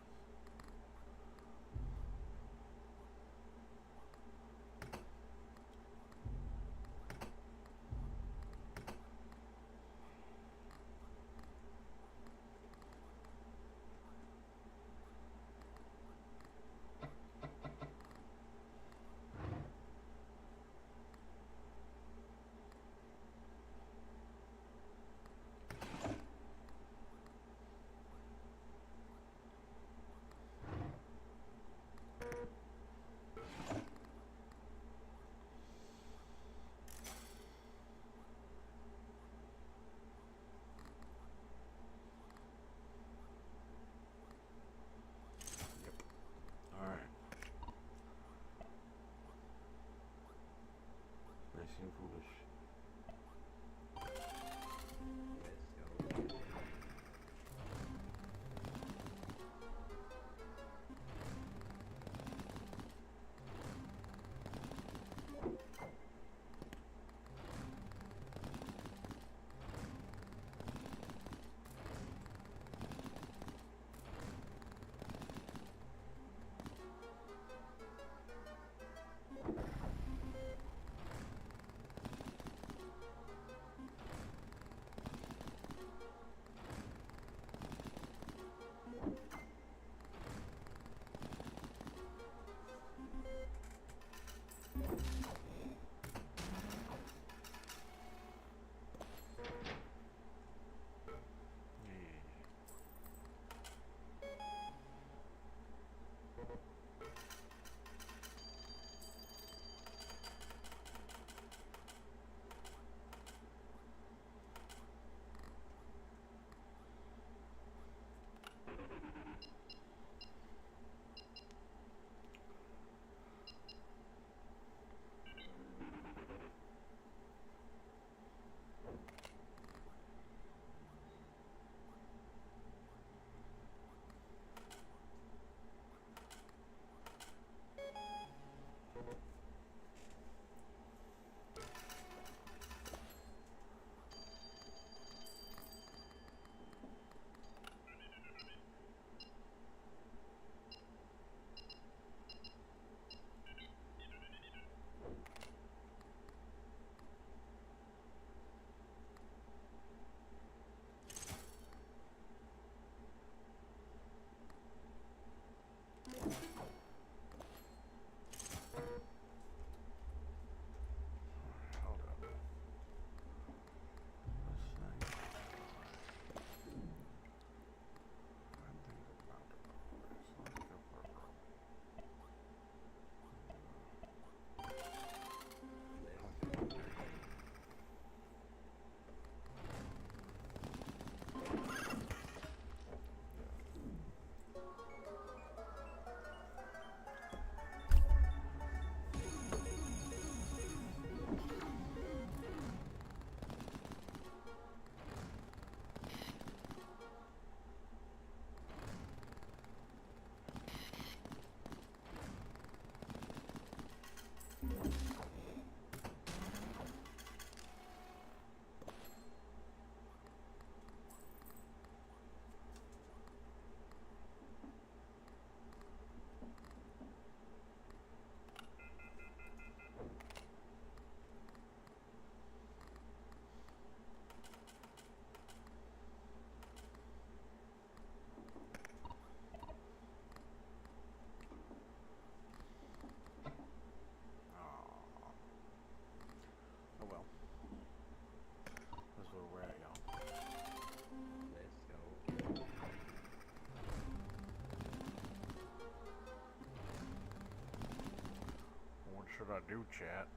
I do, chat.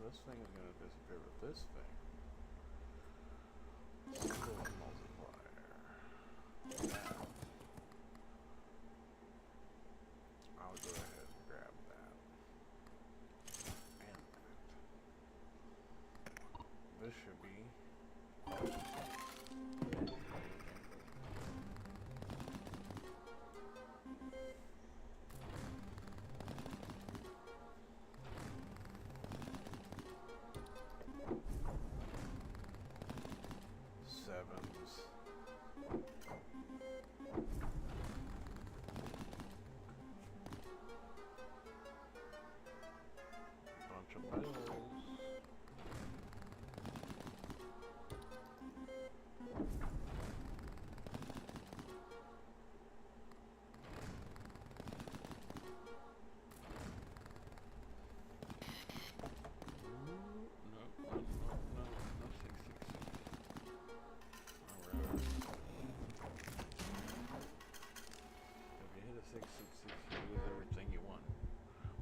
This thing is going to disappear with this thing. Single multiplier. Now, I'll go ahead and grab that. And that. This should be... sevens. Bunch of bills.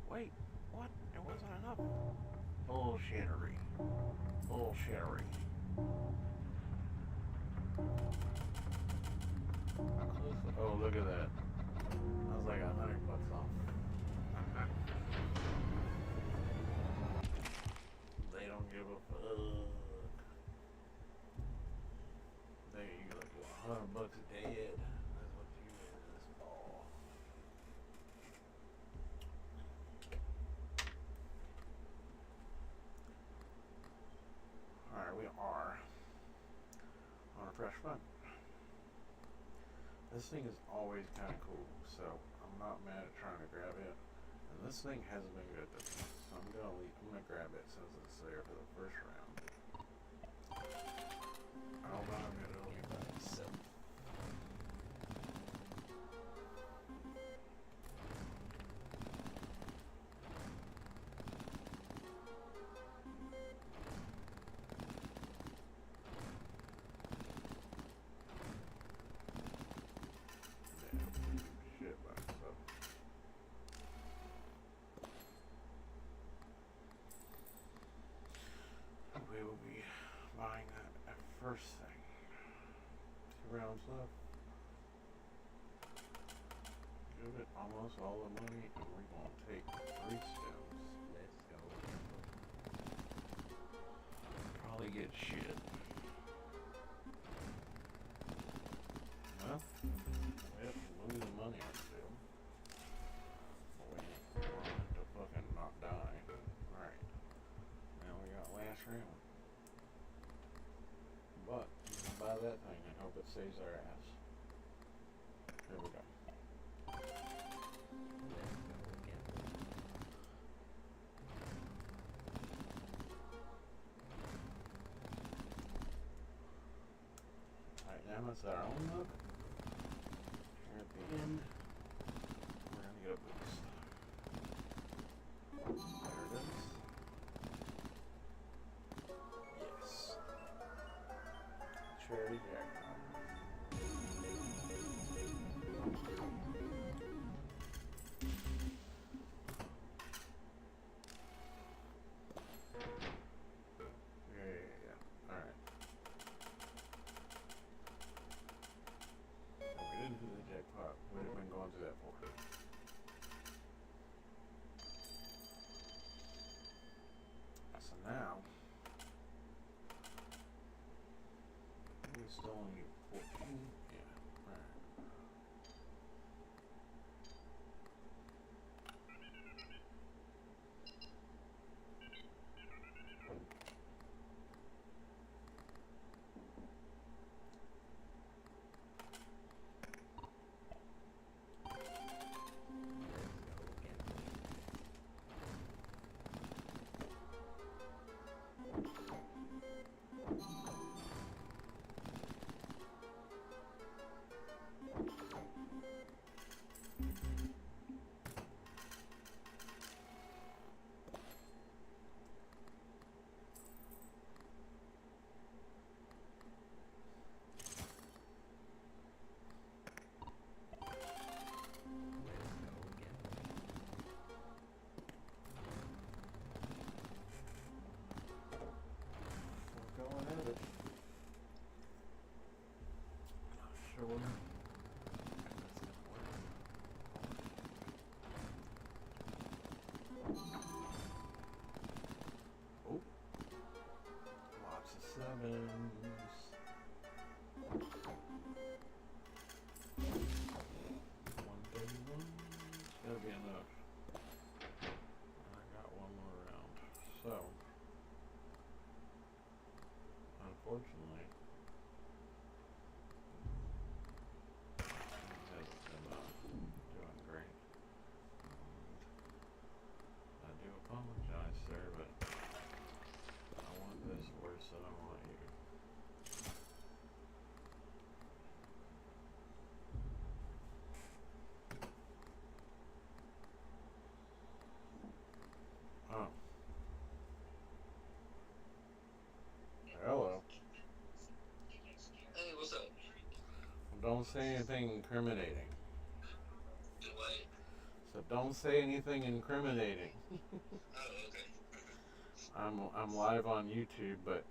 Wait, what? It wasn't enough. Bullshittery. Bullshittery. Oh, look at that. I was like $100 off. They don't give a fuck. You like $100 dead. That's what you is for. Alright, we are on a fresh run. This thing is always kind of cool, so I'm not mad at trying to grab it. And this thing hasn't been good this month, so I'm gonna grab it since it's there for the first round. I don't know how good it'll be by itself. We will be buying that first thing. 2 rounds left. Give it almost all the money, and we're going to take 3 stems. Let's go. Probably get shit. Well, we have to lose the money on stem. We want to fucking not die. Alright. Now we got last round. But you can buy that thing and hope it saves our ass. Here we go. Let's go again. Alright, now it's our own luck. Here at the end, we're gonna get a boost. There it is. Yes. Cherry jackpot. Yeah. Alright. If we didn't hit the jackpot, we'd have been going through that for. one. Oh, lots of sevens. 131. That'll be enough. I got one more round. So, unfortunately, hasn't been doing great. I do apologize, sir, but I want this worse than I want you. Oh. Hello. Hey, what's up? Don't say anything incriminating. Do what? So don't say anything incriminating. Oh, okay. I'm live on YouTube, but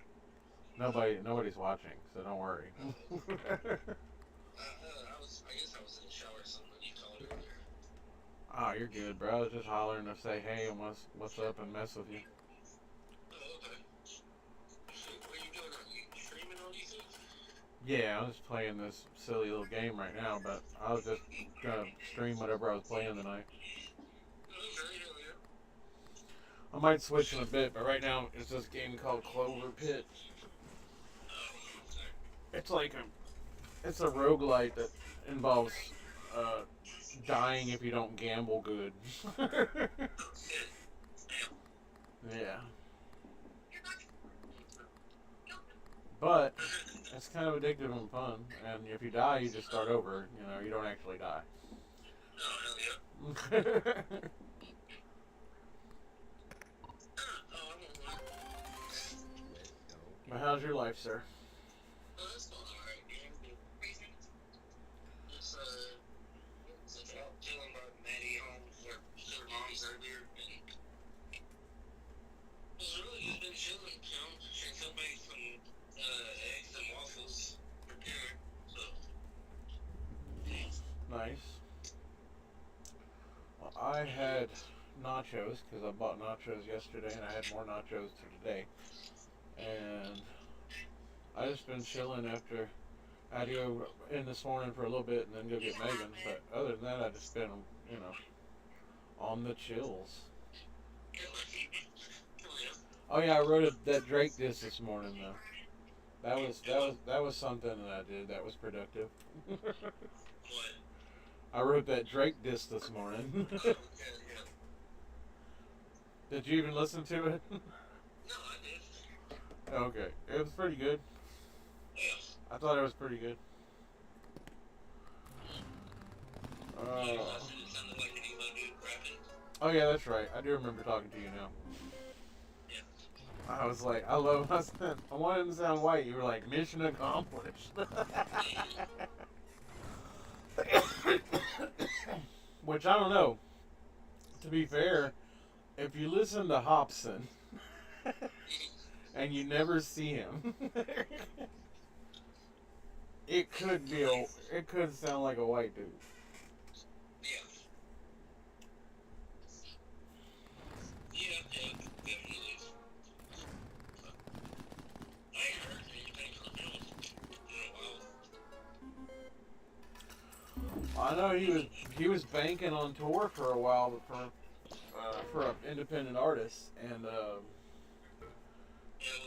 nobody's watching, so don't worry. I guess I was in the shower or something when you called earlier. Oh, you're good, bro. I was just hollering to say hey and what's up and mess with you. Oh, okay. So, what are you doing? Are you streaming on YouTube? Yeah, I was playing this silly little game right now, but I was just gonna stream whatever I was playing tonight. Okay, hell yeah. I might switch in a bit, but right now it's this game called Clover Pit. Oh, okay. It's a roguelite that involves dying if you don't gamble good. Yeah. But it's kind of addictive and fun, and if you die, you just start over. You know, you don't actually die. Oh, hell yeah. Oh, I'm on one. Let's go. But how's your life, sir? Oh, that's going alright, man. Just, out chilling by Maddie home, where her mom's earlier, and it's really just been chilling, you know. She cooked me some eggs and waffles for dinner, so. Nice. Well, I had nachos because I bought nachos yesterday, and I had more nachos today. And I just been chilling after I had to go in this morning for a little bit and then go get Megan. But other than that, I just been, you know, on the chills. Oh yeah, I wrote that Drake diss this morning though. That was something that I did that was productive. What? I wrote that Drake diss this morning. Oh, yeah. Did you even listen to it? No, I did. Okay, it was pretty good. Yeah. I thought it was pretty good. I said it sounded like an emo dude rapping. Oh yeah, that's right. I do remember talking to you now. Yeah. I was like, I wanted him to sound white. You were like, mission accomplished. Which I don't know. To be fair, if you listen to Hobson and you never see him, it could sound like a white dude. Yeah. Yeah, definitely. I ain't heard anything from him in a while. I know he was banking on tour for a while for an independent artist, and Yeah, well,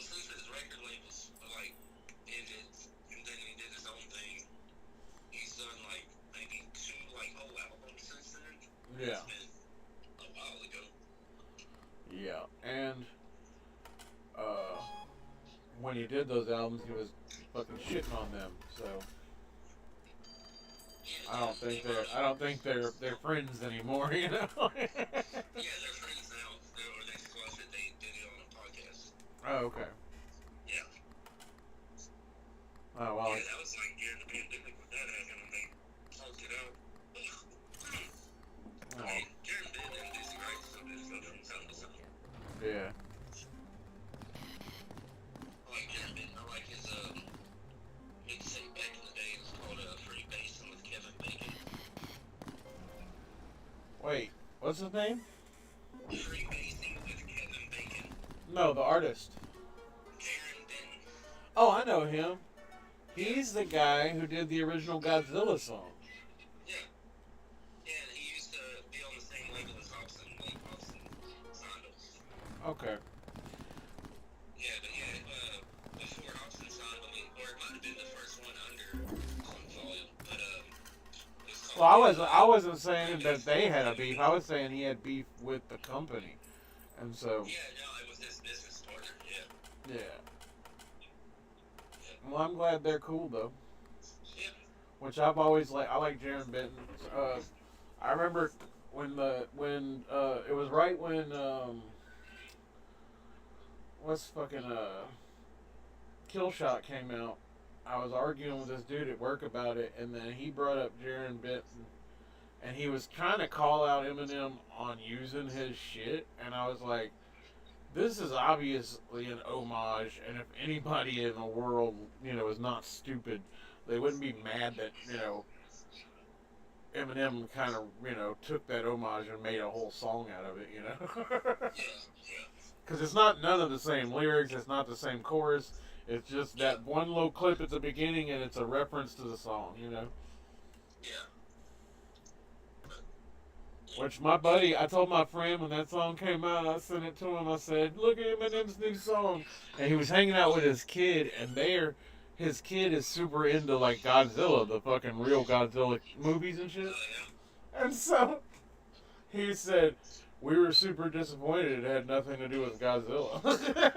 since his record labels like ended, and then he did his own thing, he's done like maybe 2 like whole albums since then. yeah, It's been a while ago. yeah, and when he did those albums, he was fucking shitting on them. So Yeah, I don't think they're friends anymore. You know. yeah, they're friends now. Or they squashed it. They did it on a podcast. Oh, okay. Yeah. Oh well. Yeah, that was like during the pandemic when that happened, and they talked it out. I mean, Jared Ben and Dizzy Wright still did stuff from time to time. Yeah. I like Jared Ben. I like his mixtape back in the day. It was called Free What's his name? Freebasing with Kevin Bacon. No, the artist. Jaron Benton. Oh, I know him. He's the guy who did the original Godzilla song. Yeah. Yeah, and he used to be on the same label as Hobson, like Hobson Sandals. Okay. Yeah, but yeah, before Hobson signed, I mean, or it might have been the first one under some volume, but it's Well, called, I wasn't saying that they had a beef. I was saying he had beef with the company, and so yeah, no, it was his business partner. Yeah. yeah. Well, I'm glad they're cool though. Yeah. Which I've always I like Jaron Benton. I remember when it was right when what's fucking Killshot came out. I was arguing with this dude at work about it, and then he brought up Jaron Benton, and he was trying to call out Eminem on using his shit, and I was like, this is obviously an homage, and if anybody in the world, is not stupid, they wouldn't be mad that, Eminem kind of, took that homage and made a whole song out of it, Yeah. Yeah. Because it's not none of the same lyrics, it's not the same chorus, it's just that one little clip at the beginning, and it's a reference to the song, Yeah. Which my buddy, I told my friend when that song came out, I sent it to him. I said, "Look at Eminem's new song," and he was hanging out with his kid, and his kid is super into like Godzilla, the fucking real Godzilla movies and shit. Oh, yeah. And so he said, "We were super disappointed. It had nothing to do with Godzilla." Yeah.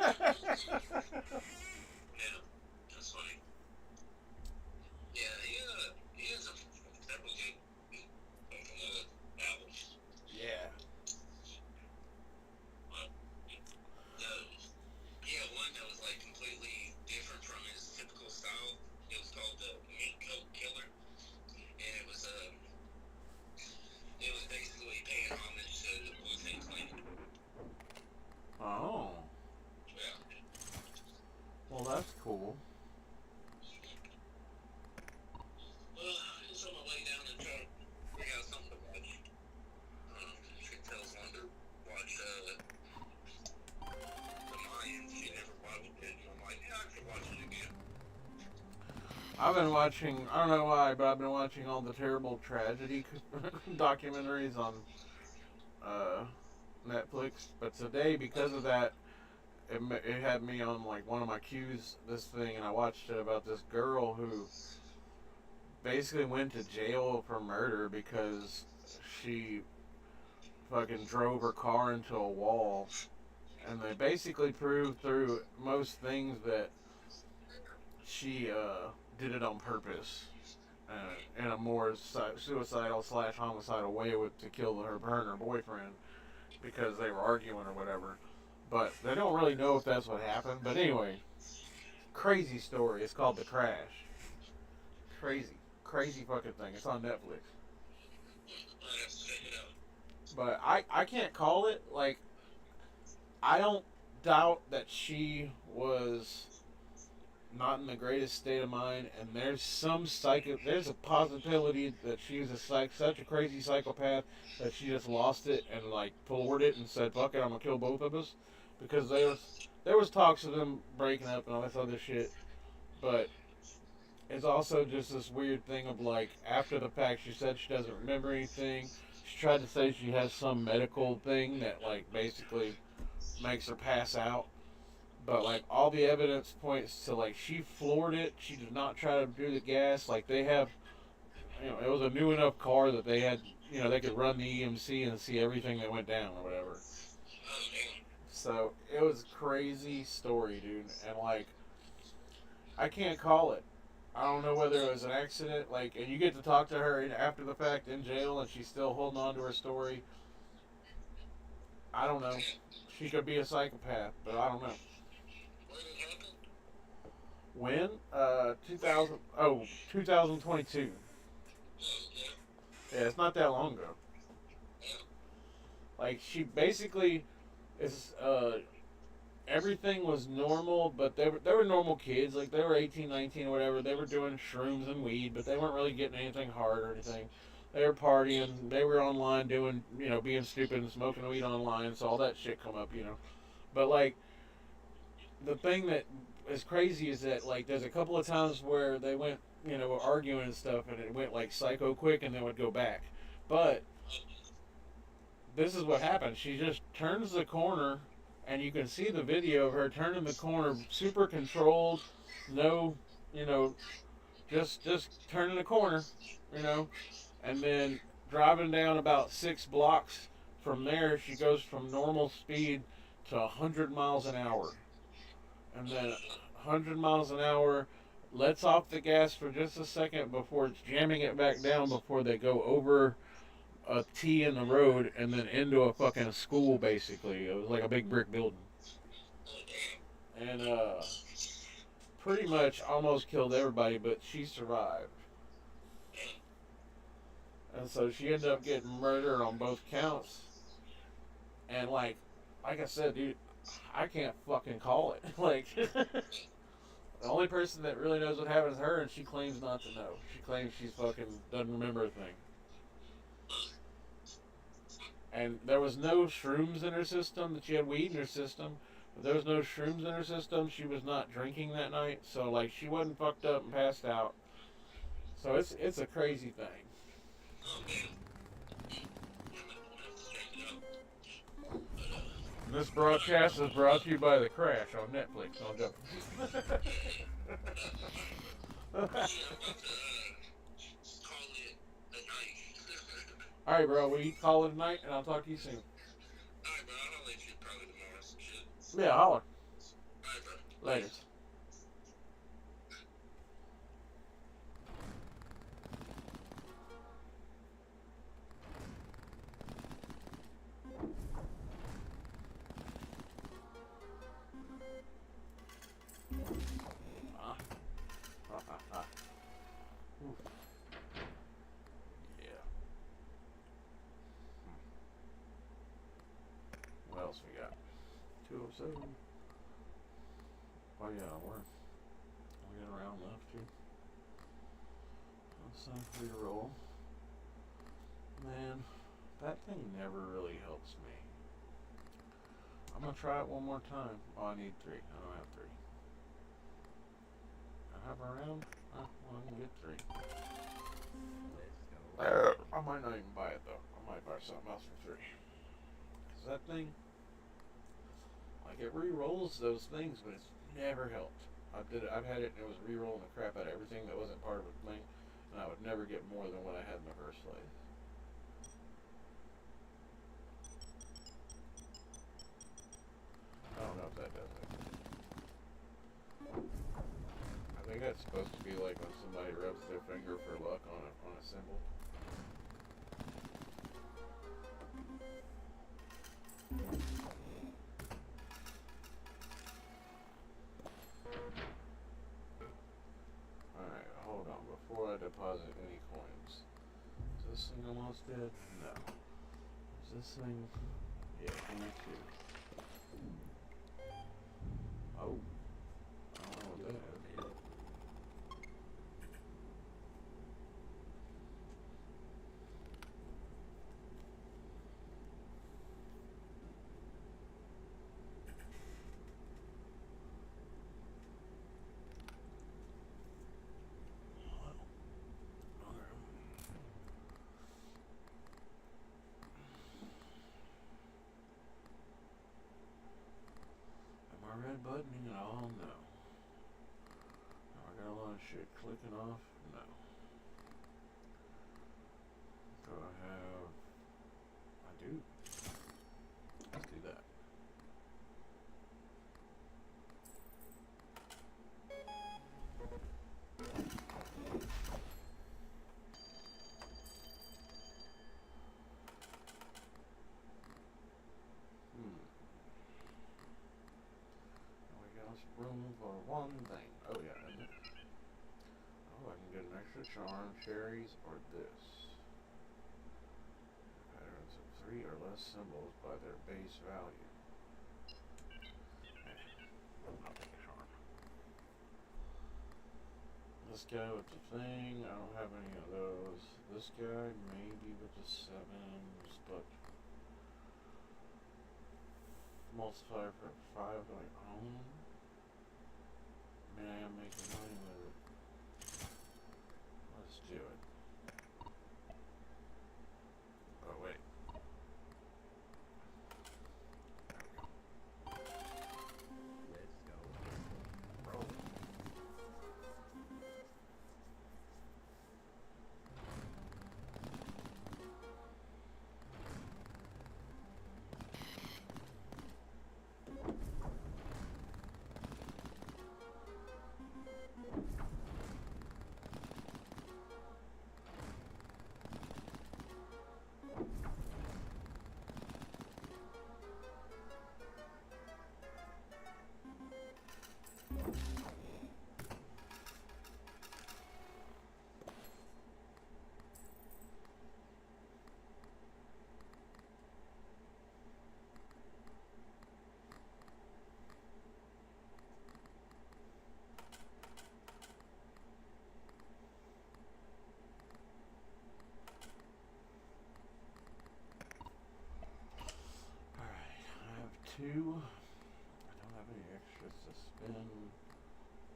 That's funny. Yeah, he has several good albums. Yeah. Yeah, one that was like completely different from his typical style. It was called the Meat Coat Killer, and it was basically paying homage to the Wu-Tang Clan. Oh. Yeah. Well, that's cool. Well, just on my way down and try to figure out something to watch. She tells one to watch The Mayans. She never watched it. And I'm like, yeah, I could watch it again. I've been watching, I don't know why, but I've been watching all the terrible tragedy documentaries on Netflix. But today, because of that, it had me on like one of my queues, this thing, and I watched it about this girl who basically went to jail for murder because she fucking drove her car into a wall. And they basically proved through most things that she did it on purpose in a more suicidal / homicidal way to kill her and her boyfriend because they were arguing or whatever. But they don't really know if that's what happened. But anyway, crazy story. It's called The Crash. Crazy fucking thing. It's on Netflix. I have to check it out. But I can't call it. Like, I don't doubt that she was not in the greatest state of mind, and there's a possibility that she was such a crazy psychopath that she just lost it and like floored it and said, "Fuck it, I'm gonna kill both of us," because there was talks of them breaking up and all this other shit, but it's also just this weird thing of like after the fact she said she doesn't remember anything. She tried to say she has some medical thing that like basically makes her pass out. But like all the evidence points to like she floored it. She did not try to do the gas. Like they have, it was a new enough car that they had, they could run the EMC and see everything that went down or whatever. Oh, damn. So it was a crazy story, dude. And like, I can't call it. I don't know whether it was an accident. Like, and you get to talk to her after the fact in jail, and she's still holding on to her story. I don't know. She could be a psychopath, but I don't know. When it happened? When? 2022. Yeah, it's not that long ago. Like, she basically is, everything was normal, but they were normal kids. Like, they were 18, 19, or whatever. They were doing shrooms and weed, but they weren't really getting anything hard or anything. They were partying. They were online doing, being stupid and smoking weed online. So all that shit come up. But like the thing that is crazy is that like there's a couple of times where they went, arguing and stuff, and it went like psycho quick, and then would go back. But this is what happened. She just turns the corner, and you can see the video of her turning the corner, super controlled, no, you know, just turning the corner, you know, and then driving down about 6 blocks. From there, she goes from normal speed to 100 miles an hour, and then 100 miles an hour. Lets off the gas for just a second before jamming it back down before they go over a T in the road and then into a fucking school. Basically, it was like a big brick building, and pretty much almost killed everybody, but she survived. And so she ended up getting murdered on both counts. And like I said, dude, I can't fucking call it. Like the only person that really knows what happened is her, and she claims not to know. She claims she's fucking doesn't remember a thing. And there was no shrooms in her system. That she had weed in her system, but there was no shrooms in her system. She was not drinking that night, so like she wasn't fucked up and passed out. So it's a crazy thing. This broadcast is brought to you by The Crash on Netflix. No, I'm joking. All right, bro. We call it a night, and I'll talk to you soon. Alright, bro. I'll let you probably tomorrow. Some shit. Yeah, holler. Alright, bro. Later. Oof. Yeah. What else we got? 207. Oh yeah, we got a round left too. It's time for you to roll. Man, that thing never really helps me. I'm gonna try it one more time. Oh, I need 3. I don't have 3. I have a round? Well, I can get 3. Let's go. I might not even buy it though. I might buy something else for 3. Cause that thing, like it re-rolls those things, but it's never helped. I've had it and it was re-rolling the crap out of everything that wasn't part of the thing, and I would never get more than what I had in the first place. I don't know if that does it. I think that's supposed to be like when somebody rubs their finger for luck on a symbol. Alright, hold on. Before I deposit any coins. Is this thing almost dead? No. Is this thing... Yeah, give me 2. Oh. I don't know what that is. Am I red buttoning at all? No. I got a lot of shit clicking off? No. Do I have... I do. Let's do that. We got room for one thing. Oh yeah, isn't it? Oh, I can get an extra charm, cherries, or this. Patterns of 3 or less symbols by their base value. I'll take a charm. This guy with the thing, I don't have any of those. This guy, maybe with the 7s, but multiplier for 5 of my own. I mean, I am making money with it. Let's do it. Oh, wait. Let's go. Roll. Alright, I have 2. I don't have any extras to spin.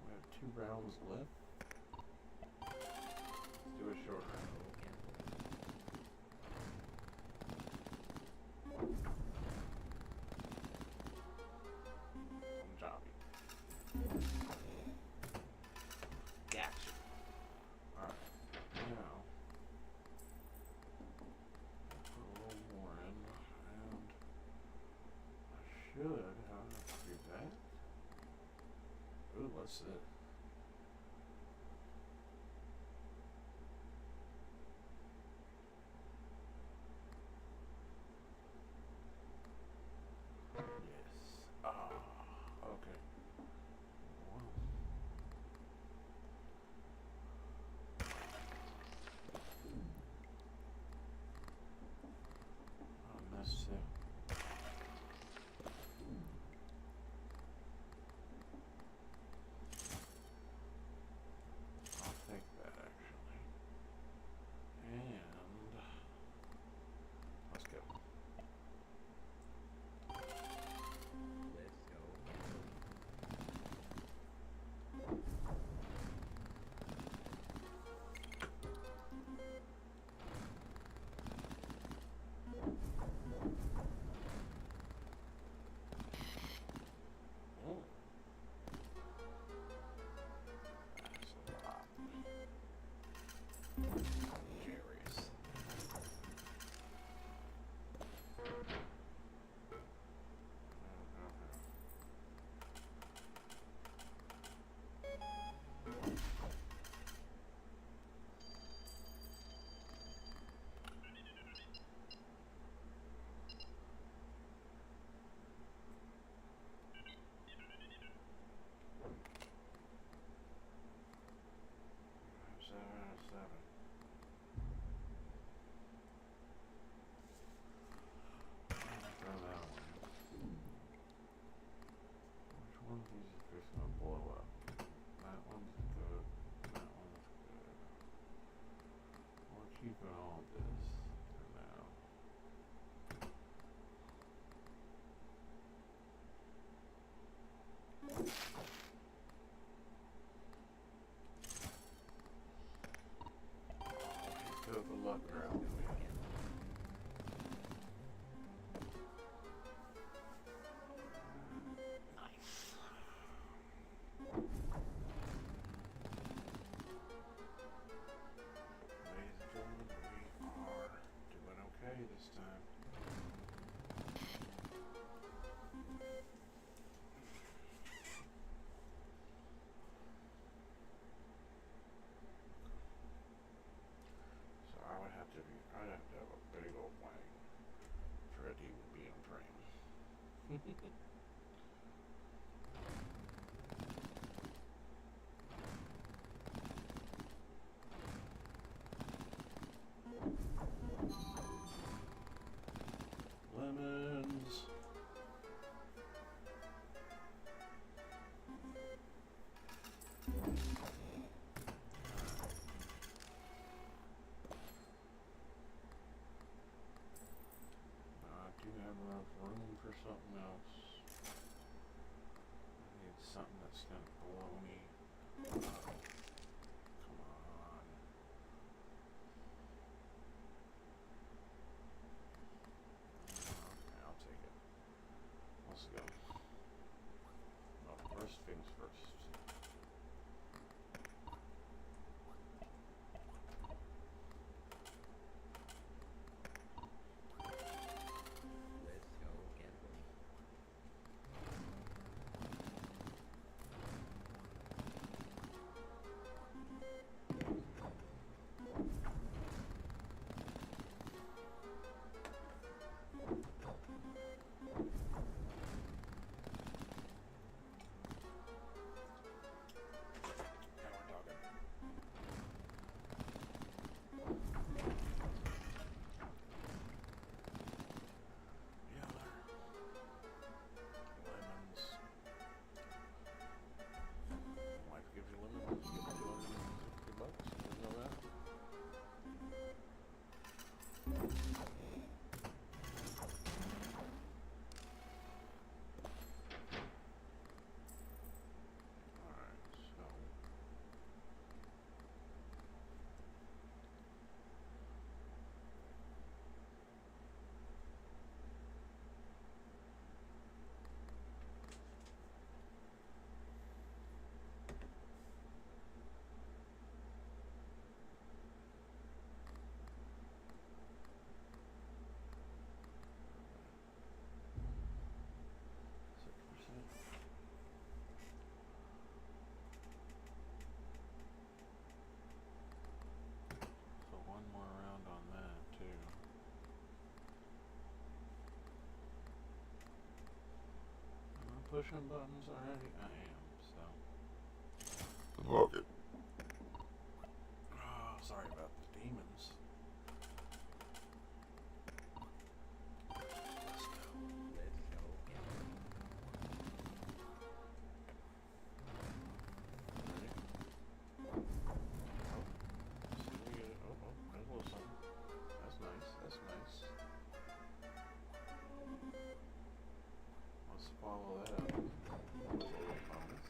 We have 2 rounds left. Let's do a short round. Punjabi. Gotcha. Alright, now put a little more in, and I should have to do that. Ooh, what's it? Yes. Ah, okay. Wow. I missed it. I'll take that actually. And let's go. Let's go. Mm. That's a lot. Cherries. Seven. Throw that one. Which one of these is just gonna blow up? That one's good. That one's good. We're keeping all this for now. Let's go the luck route. Nice. Ladies and gentlemen, we are doing okay this time. So I would have to be, I pushing buttons already? I am, so. Okay. Oh, sorry about the demons. Let's go. Let's go. Ready? Oh. See, we get it. Oh, oh, there's a little something. That's nice. That's nice. Let's follow that up. That was a little bonus.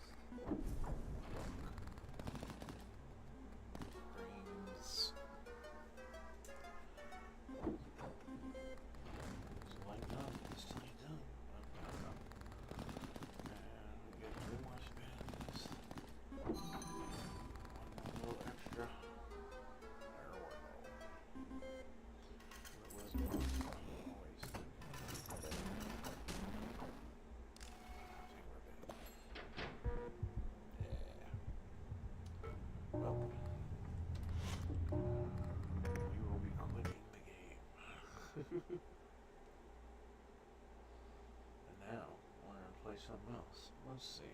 Greens. Just lighten up. It's till you're done. And we get 3 more spins. One more little extra. There we go. Where was it? Wasted. I think we're dead. Yeah. Well, we will be quitting the game. And now, we're going to play something else. Let's see.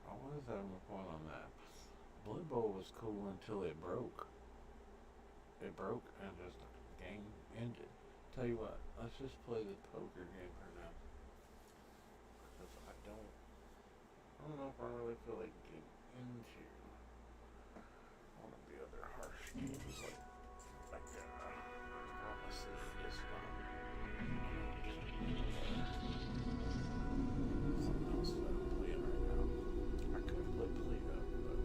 I was having fun on that. Blood Bowl was cool until it broke. It broke and just the game ended. Tell you what, let's just play the poker game for now. Because I don't know if I really feel like getting into one of the other harsh games let's see this one. Something else that I'm playing right now. I could play Play-Doh, but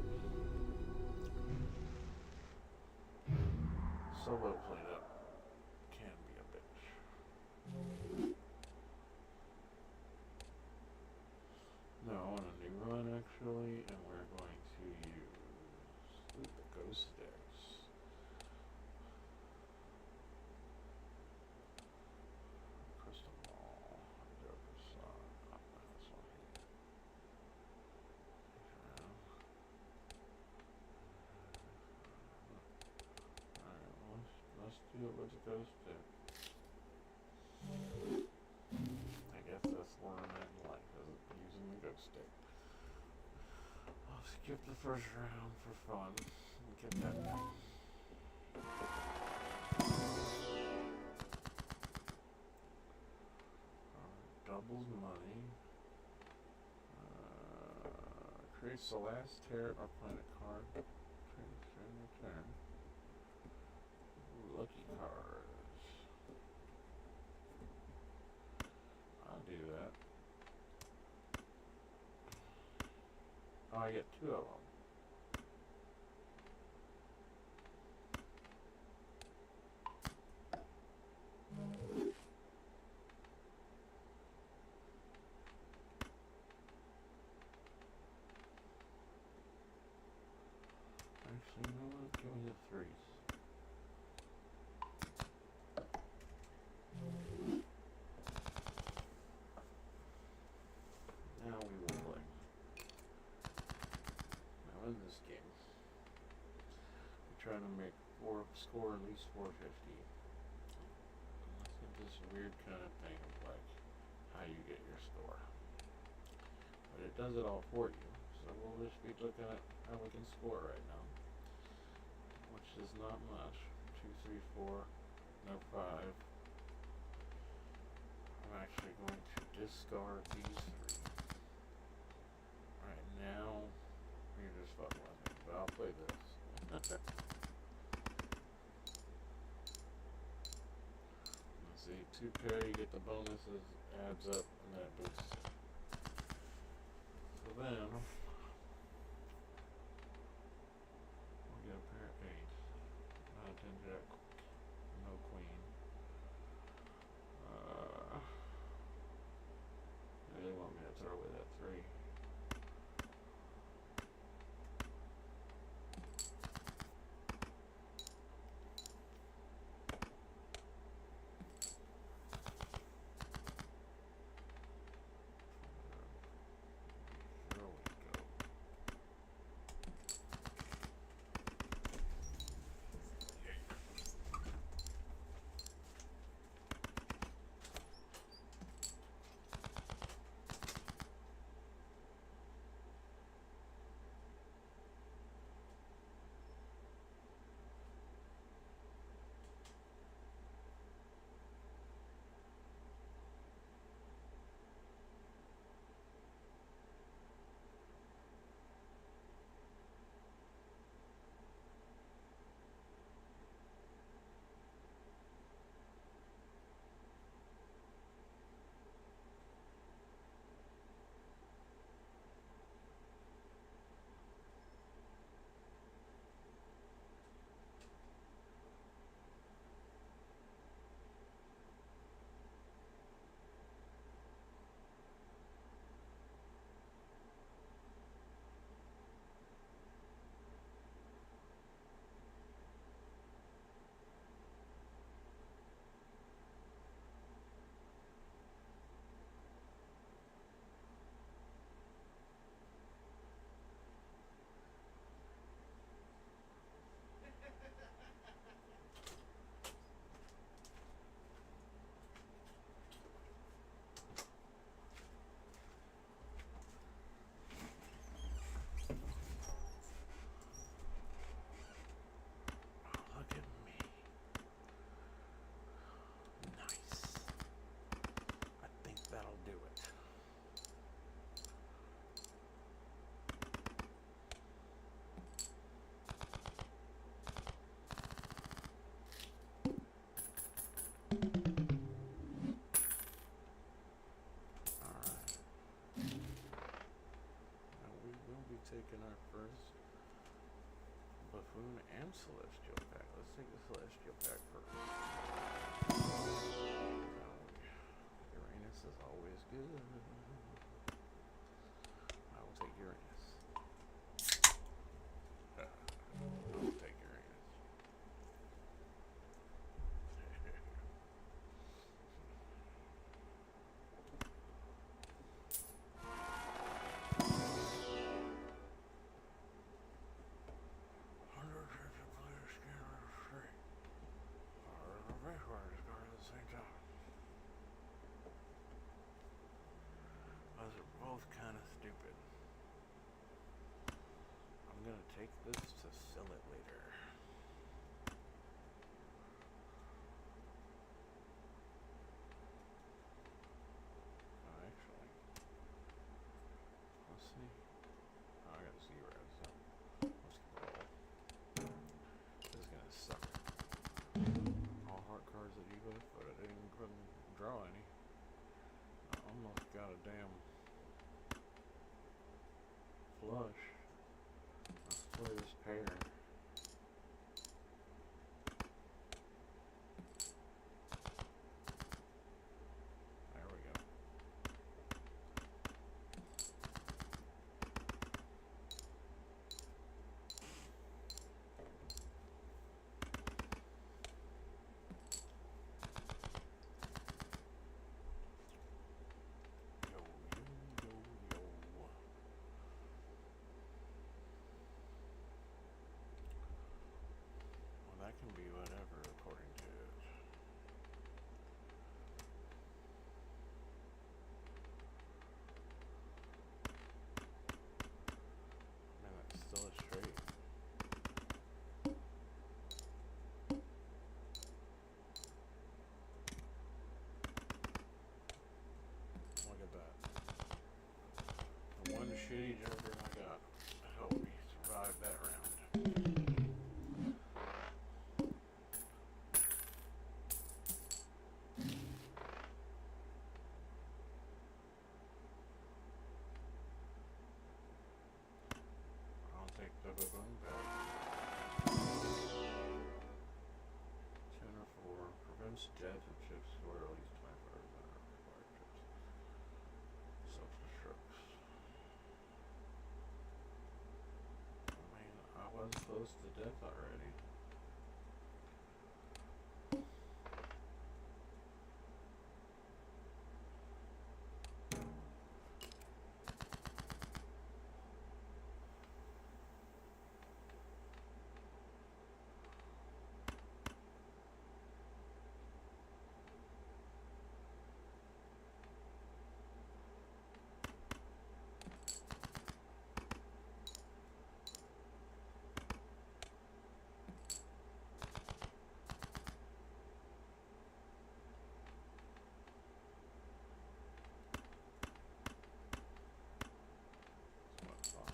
solo Play-Doh can be a bitch. No, I want a new run actually, and we're going to use the ghost sticks. Crystal ball. Joker slot. This one here. Alright, let's do it with the ghost stick. I guess that's learning in life, is using the ghost stick. I'll skip the first round for fun and get that done. Doubles money. Creates the last tear or planet card. Transfer and return. Ooh, lucky cards. I'll do that. Oh, I get 2 of them. Actually, you know what? Give me the 3s. Now we will play. Now in this game, we're trying to make score at least 450. Let's get this weird kind of thing of like how you get your score. But it does it all for you. So we'll just be looking at how we can score right now. Which is not much. 2, 3, 4, no 5. I'm actually going to discard these 3. Right now, you're just fucking with me, but I'll play this. Let's see, 2 pair, you get the bonuses, adds up, and then it boosts. So then, we'll get a pair of 8s. Not a 10 jack, no queen. They want me to throw away that 3. There we go. celestial pack. Let's take the celestial pack first. Uranus is always good. I will take Uranus. I will take Uranus. Those are both kind of stupid. I'm gonna take this to sell it later. Actually, let's see. Oh, I got zero, so let's roll. This is gonna suck. All heart cards that you left, but I didn't couldn't draw any. I almost got a damn flush. Let's play this pair. There we go. Yo, yo, yo, yo. Well, that can be whatever according to it. Man, that's still a straight. Look at that. The one shitty joker I got helped me survive that round. I'll take the baboon back. 10 or 4 prevents death of chips for at least 25% of required chips. Self-destructs. I mean, I was close to death already. That's what I thought.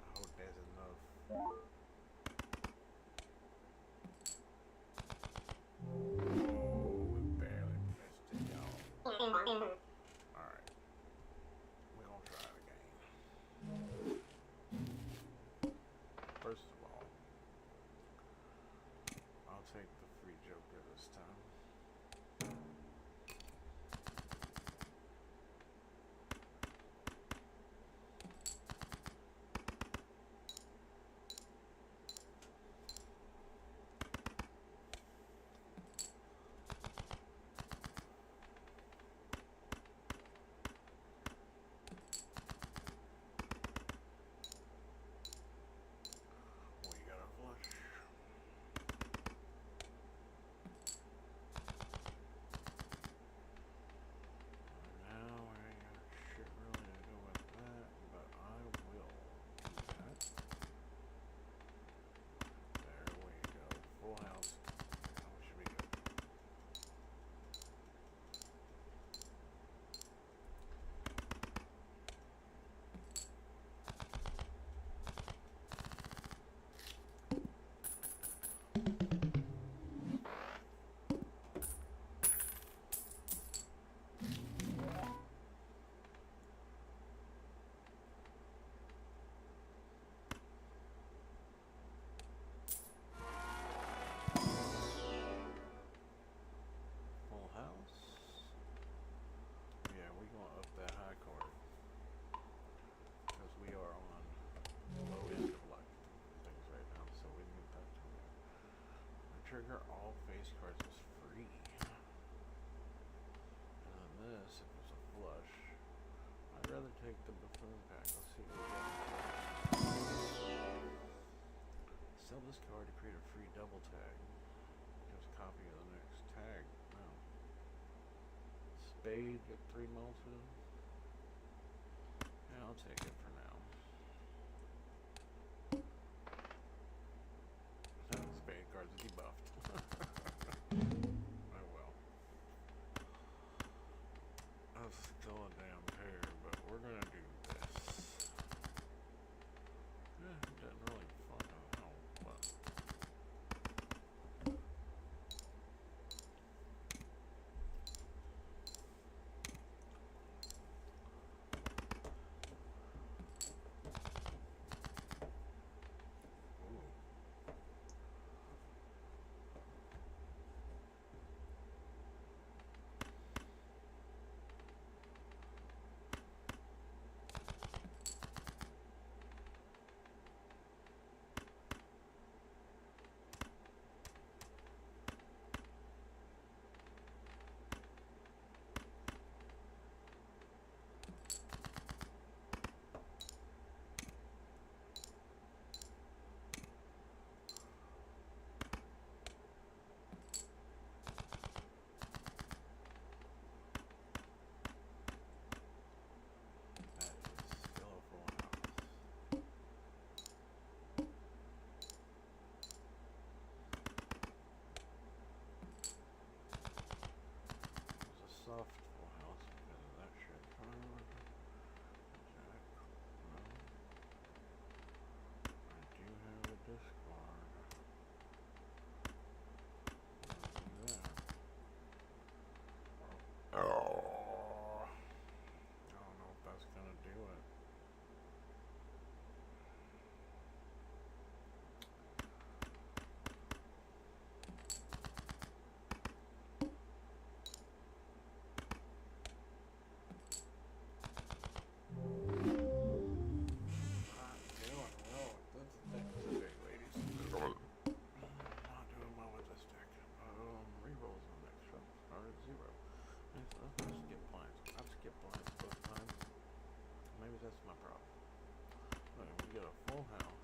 I hope there's enough. Oh, we barely missed it, y'all. Alright. We're gonna try it again. First of all, I'll take the free joker this time. spade, get 3 melted. Yeah, I'll take it for now. Spade cards debuffed. Oh well. That's still a damn pair, but we're gonna do this. It didn't really fucking help, but. Soft full house because of that shit card. Jack. No. I do have a discard. I'll do that. Oh. I don't know if that's gonna do it. Not doing well with this deck today, ladies. Come on. Not doing well with this deck. Rerolls on next show. Started 0. Let's skip blinds. I've skipped blinds both times. Maybe that's my problem. But we get a full house.